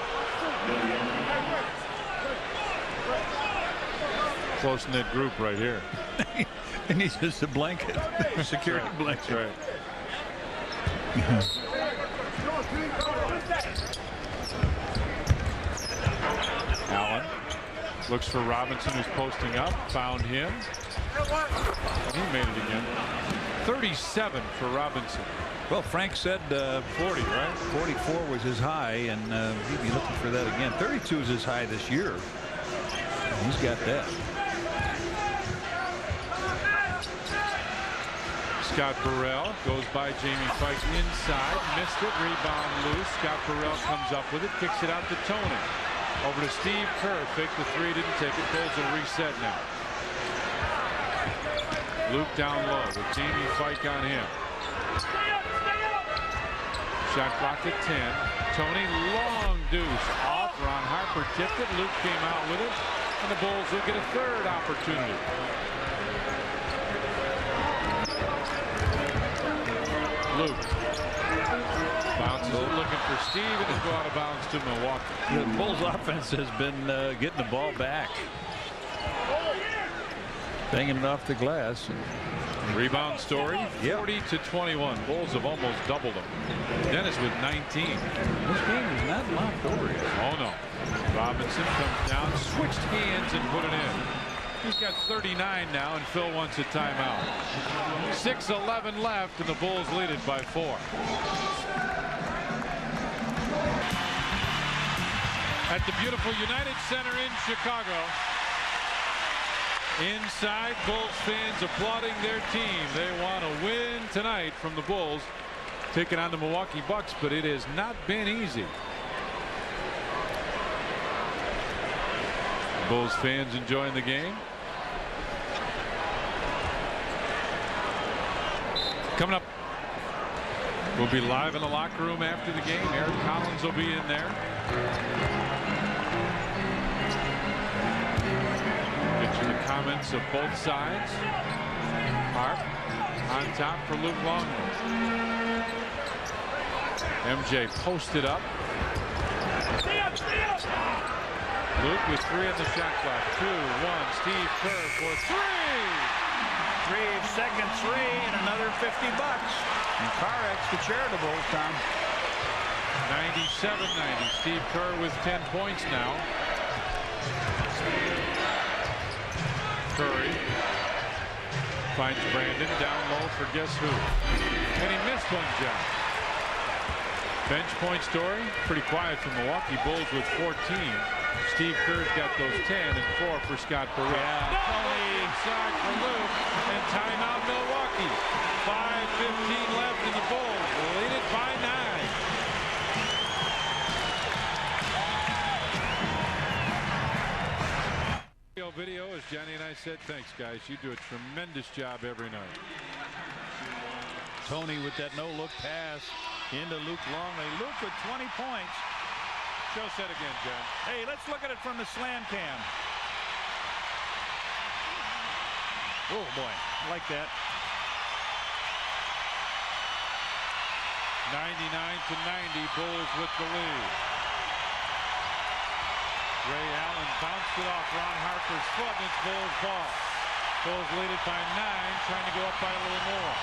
Close knit group right here. And he's just a blanket. Security blanket. Right. Allen looks for Robinson, who's posting up. Found him. He made it again. 37 for Robinson. Well, Frank said 40, right? 44 was his high, and he'd be looking for that again. 32 is his high this year. He's got that. Scott Burrell goes by Jamie Fike inside. Missed it. Rebound loose. Scott Burrell comes up with it. Kicks it out to Tony. Over to Steve Kerr. Faked the 3. Didn't take it. Bulls will reset now. Luc down low with Jamie Fike on him. Shot clock at 10. Tony, long deuce off. Ron Harper tipped it. Luc came out with it. And the Bulls will get a 3rd opportunity. Luc bounces it, looking for Steve, and it'll go out of bounds to Milwaukee. The Bulls offense has been getting the ball back. Banging it off the glass. Rebound story, 40-21. Bulls have almost doubled them. Dennis with 19. This game is not locked over yet. Oh, no. Robinson comes down, switched hands, and put it in. He's got 39 now, and Phil wants a timeout. 6:11 left, and the Bulls lead it by 4. at the beautiful United Center in Chicago. Inside, Bulls fans applauding their team. They want to win tonight from the Bulls, taking on the Milwaukee Bucks, but it has not been easy. Bulls fans enjoying the game. Coming up, we'll be live in the locker room after the game. Eric Collins will be in there. Get you the comments of both sides. Harp on top for Luc Longley. MJ posted up. Luc with 3 on the shot clock. 2-1. Steve Kerr for 3. 3-second three and another $50. And Carx the charitable, Tom. 97-90. Steve Kerr with 10 points now. Curry finds Brandon down low for guess who? And he missed one shot. Bench point story. Pretty quiet from Milwaukee Bulls with 14. Steve Kerr's got those 10 and 4 for Scott Barrett. Yeah, Tony inside for Luc, and timeout Milwaukee. 5:15 left in the Bulls. Lead it by 9. Video, as Johnny and I said, thanks guys. You do a tremendous job every night. Tony with that no-look pass into Luc Longley. Luc with 20 points. Show set again, John. Hey, let's look at it from the slam cam. Oh boy, I like that. 99-90, Bulls with the lead. Ray Allen bounced it off Ron Harper's foot, and it's Bulls ball. Bulls lead it by 9, trying to go up by a little more.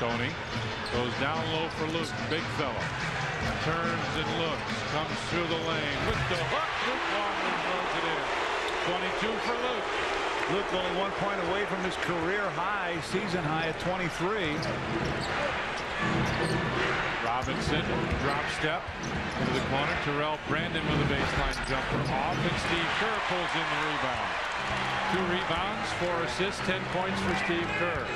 Tony goes down low for Luc, big fella. Turns and looks, comes through the lane with the hook. Luc Longley throws it in. 22 for Luc. Luc only 1 point away from his career high, season high at 23. Robinson, drop step into the corner. Terrell Brandon with a baseline jumper off, and Steve Kerr pulls in the rebound. 2 rebounds, 4 assists, 10 points for Steve Kerr.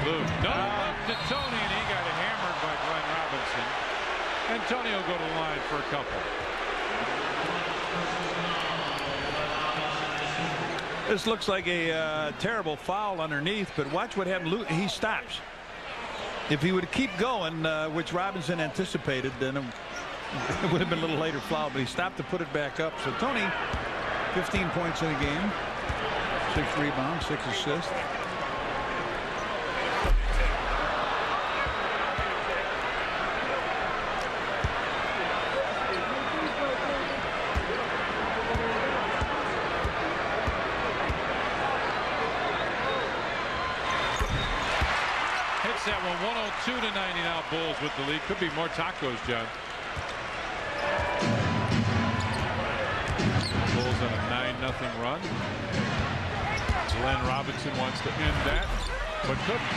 Luc, up to Tony, and he got hammered by Glenn Robinson. And Tony will go to the line for a couple. This looks like a terrible foul underneath, but watch what happened. Luc, he stops. If he would keep going, which Robinson anticipated, then it would have been a little later foul, but he stopped to put it back up. So Tony, 15 points in a game, 6 rebounds, 6 assists. That one 102-90 now. Bulls with the lead. Could be more tacos, John. Bulls on a 9-0 run. Glenn Robinson wants to end that, but couldn't.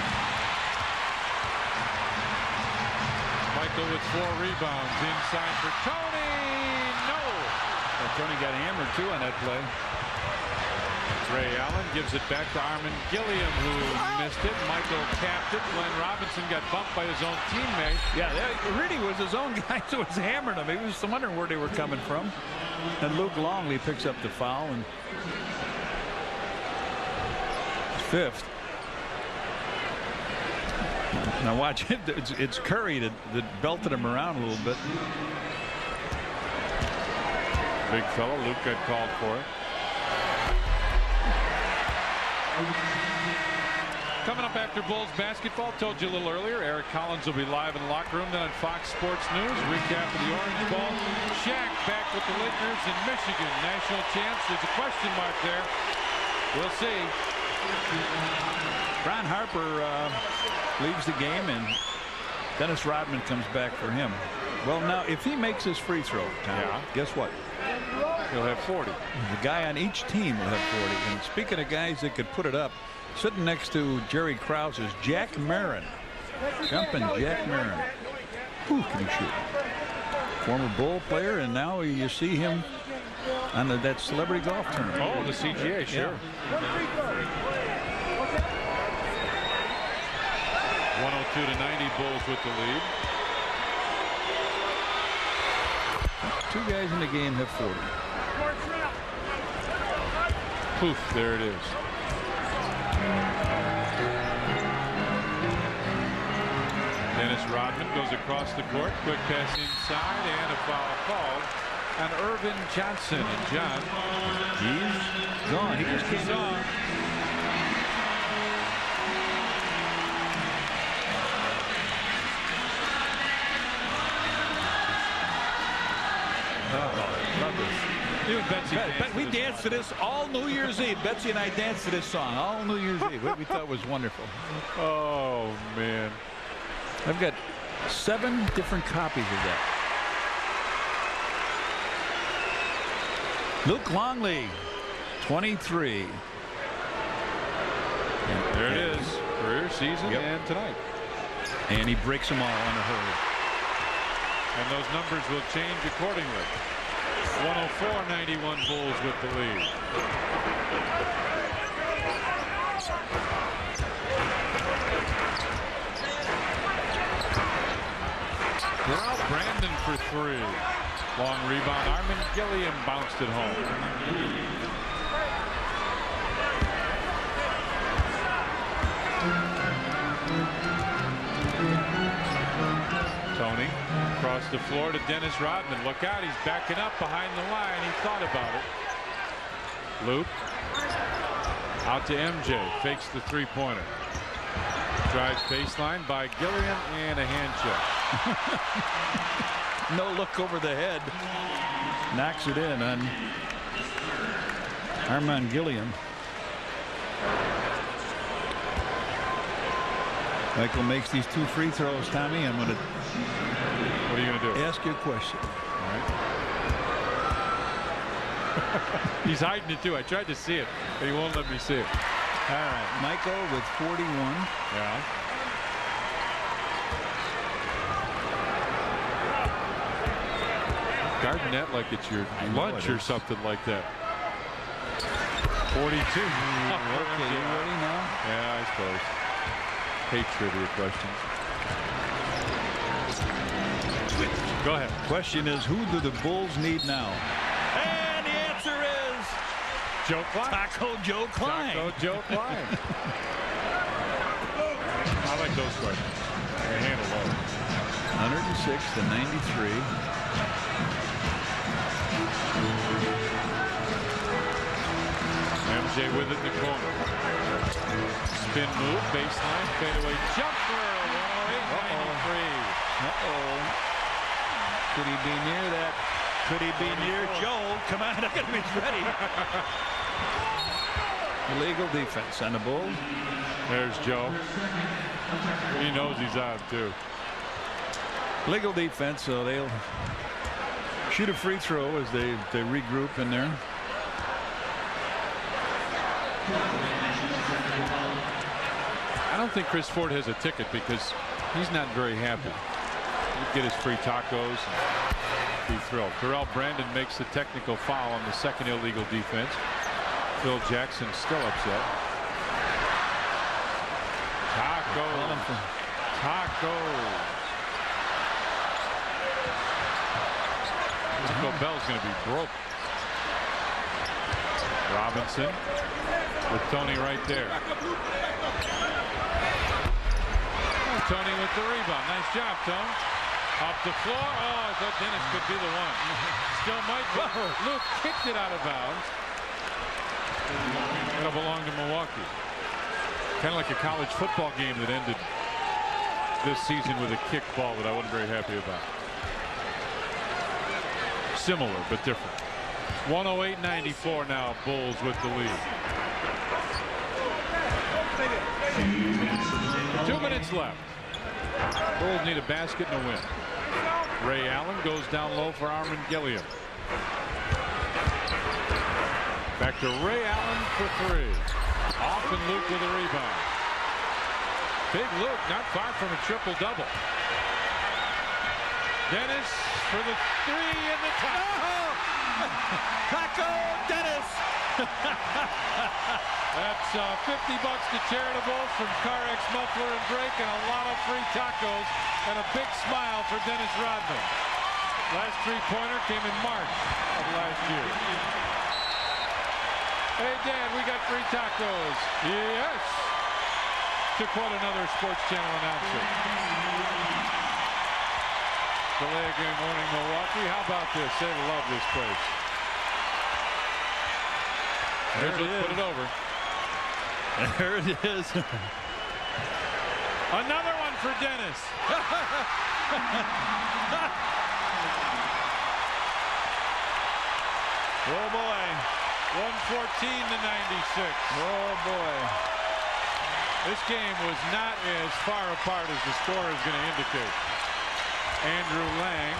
Michael with 4 rebounds inside for Tony. No. Well, Tony got hammered too on that play. Ray Allen gives it back to Armin Gilliam, who missed it. Michael tapped it. Glenn Robinson got bumped by his own teammate. Yeah, that really was his own guy who was hammering him. He was wondering where they were coming from. And Luc Longley picks up the foul, and 5th. Now watch it. It's Curry that belted him around a little bit. Big fella. Luc got called for it. Coming up after Bulls basketball, told you a little earlier, Eric Collins will be live in the locker room. Then on Fox Sports News, recap of the Orange Bowl. Shaq back with the Lakers in Michigan. National champs. There's a question mark there. We'll see. Ron Harper leaves the game, and Dennis Rodman comes back for him. Well, now, if he makes his free throw, Tom, guess what? He'll have 40. The guy on each team will have 40. And speaking of guys that could put it up, Sitting next to Jerry Krause is Jack Marin. Jumping Jack Marin. Who can he shoot? Former Bull player, and now you see him on that celebrity golf tournament. Oh, the CGA, sure. Yeah. 102-90, Bulls with the lead. 2 guys in the game have 40. Poof, there it is. Dennis Rodman goes across the court. Quick pass inside and a foul called on Irvin Johnson. And John, he's gone. He just came on. We danced to this all New Year's Eve. Betsy and I danced to this song all New Year's Eve. We thought it was wonderful. Oh, man. I've got 7 different copies of that. Luc Longley, 23. There it is. Career season and tonight. And he breaks them all on the hurry. And those numbers will change accordingly. 104-91 Bulls with the lead. Terrell Brandon for 3. Long rebound. Armin Gilliam bounced it home. Tony across the floor to Dennis Rodman. Look out, he's backing up behind the line. He thought about it. Luke out to MJ, fakes the 3-pointer. Drives baseline by Gilliam and a hand check. No look over the head. Knocks it in on Armin Gilliam. Michael makes these 2 free throws, Tommy. I'm going to. What are you going to do? Ask you a question. All right. He's hiding it too. I tried to see it, but he won't let me see it. All right, Michael with 41. Yeah. Guard net like it's your lunch or something like that. 42. Okay, you ready now? Yeah, I suppose. Hate trivia questions. Go ahead. Question is, who do the Bulls need now? And the answer is Joe Klein. Taco Joe Klein. Taco Joe Klein. I like those questions. They handle those. 106-93. MJ with it in the corner. Spin move, baseline, fadeaway jumper. 108-93. Could he be near that? Could he be near Joe? Come on, look at him, he's ready. Illegal defense on the Bulls. There's Joe. He knows he's on too. Legal defense, so they'll shoot a free throw as they regroup in there. I don't think Chris Ford has a ticket because he's not very happy. He'd get his free tacos and be thrilled. Terrell Brandon makes the technical foul on the second illegal defense. Phil Jackson still upset. Tacos. Tacos. Taco Bell's going to be broke. Robinson with Tony right there. Oh, Tony with the rebound. Nice job, Tone. Off the floor. Oh, I thought Dennis could be the one. Still might be. Luke kicked it out of bounds. It'll belong to Milwaukee. Kind of like a college football game that ended this season with a kick ball that I wasn't very happy about. Similar, but different. 108-94 now. Bulls with the lead. 2 minutes left. Bulls need a basket and a win. Ray Allen goes down low for Armin Gilliam. Back to Ray Allen for 3. Off and Luc with a rebound. Big Luc, not far from a triple-double. Dennis for the three and the taco. Taco Dennis. That's $50 to charitables from CarX Muffler and Brake, and a lot of free tacos, and a big smile for Dennis Rodman. Last three-pointer came in March of last year. Hey, Dad, we got free tacos. Yes. To quote another Sports Channel announcer. Delay game warning, Milwaukee. How about this? They love this place. Here's let's put it over. There it is. Another one for Dennis. Oh boy. 114 to 96. Oh boy. This game was not as far apart as the score is going to indicate. Andrew Lang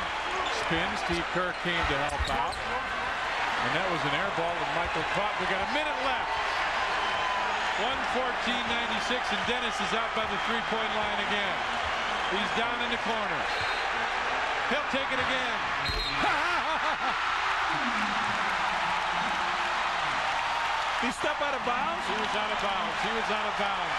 spins. Steve Kerr came to help out. And that was an air ball that Michael caught. We got a minute left. 114-96, and Dennis is out by the three-point line again. He's down in the corner. He'll take it again. He stepped out of bounds? He was out of bounds. He was out of bounds.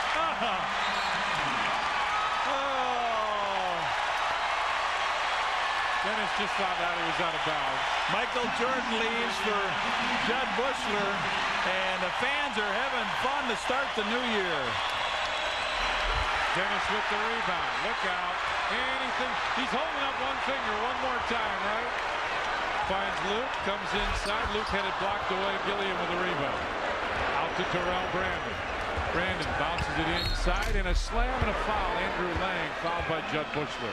Dennis just found out he was out of bounds. Michael Jordan leaves for Judd Bushler, and the fans are having fun to start the new year. Dennis with the rebound. Look out. Anything. He's holding up one finger one more time, right? Finds Luc, comes inside. Luc had it blocked away. Gilliam with the rebound. Out to Terrell Brandon. Brandon bounces it inside, and a slam and a foul. Andrew Lang fouled by Judd Bushler.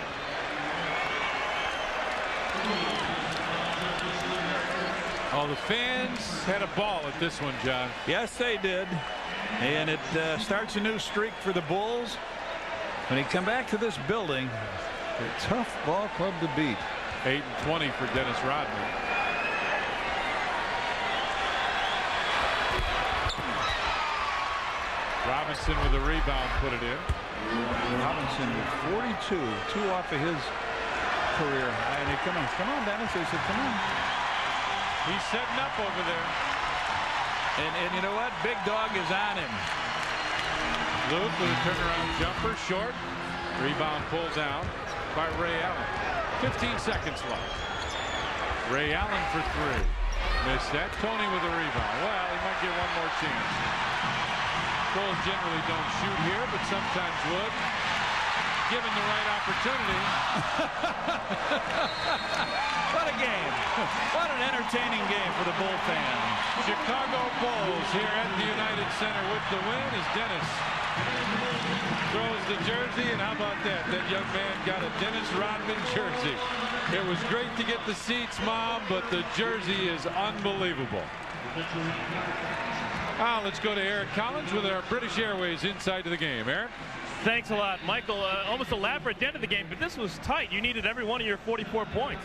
Oh, the fans had a ball at this one, John. Yes, they did. And it starts a new streak for the Bulls. When they come back to this building, a tough ball club to beat. 8-20 for Dennis Rodman. Robinson with a rebound, put it in. Robinson with 42, 2 off of his career. And they come on, Dennis. They said, come on. He's setting up over there. And you know what? Big dog is on him. Luc with a turnaround jumper, short. Rebound pulled down by Ray Allen. 15 seconds left. Ray Allen for three. Missed that. Tony with a rebound. Well, he might get one more chance. Bulls generally don't shoot here, but sometimes would. Given the right opportunity. What a game. What an entertaining game for the Bull fans. Chicago Bulls here at the United Center with the win as Dennis throws the jersey, and how about that? That young man got a Dennis Rodman jersey. It was great to get the seats, Mom, but the jersey is unbelievable. Let's go to Eric Collins with our British Airways inside to the game. Eric? Thanks a lot, Michael. Almost elaborate at the end of the game, but this was tight. You needed every one of your 44 points.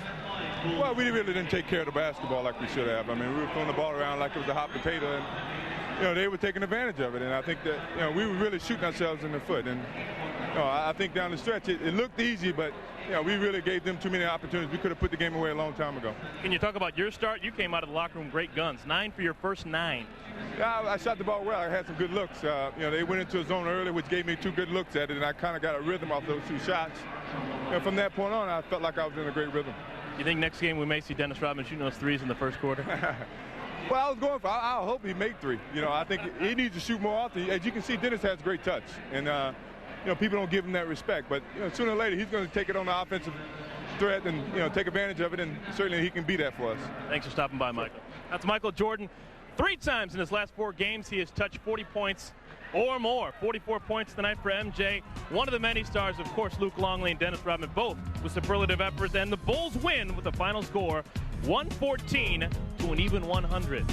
Well, we really didn't take care of the basketball like we should have. I mean, we were throwing the ball around like it was a hot potato, and they were taking advantage of it. And I think that we were really shooting ourselves in the foot. And I think down the stretch it looked easy, but we really gave them too many opportunities. We could have put the game away a long time ago. Can you talk about your start? You came out of the locker room great guns. 9 for your first 9. Yeah, I shot the ball well. I had some good looks. They went into a zone early, which gave me 2 good looks at it, and I kind of got a rhythm off those 2 shots. From that point on, I felt like I was in a great rhythm. You think next game we may see Dennis Rodman shooting those threes in the first quarter? Well, I was going for. I hope he make 3. I think he needs to shoot more often. As you can see, Dennis has great touch, and people don't give him that respect. But sooner or later, he's going to take it on the offensive threat and take advantage of it, and certainly he can be that for us. Thanks for stopping by, Michael. That's Michael Jordan. 3 times in his last 4 games, he has touched 40 points or more. 44 points tonight for MJ. One of the many stars, of course, Luc Longley and Dennis Rodman, both with superlative efforts. And the Bulls win with the final score 114 to an even 100.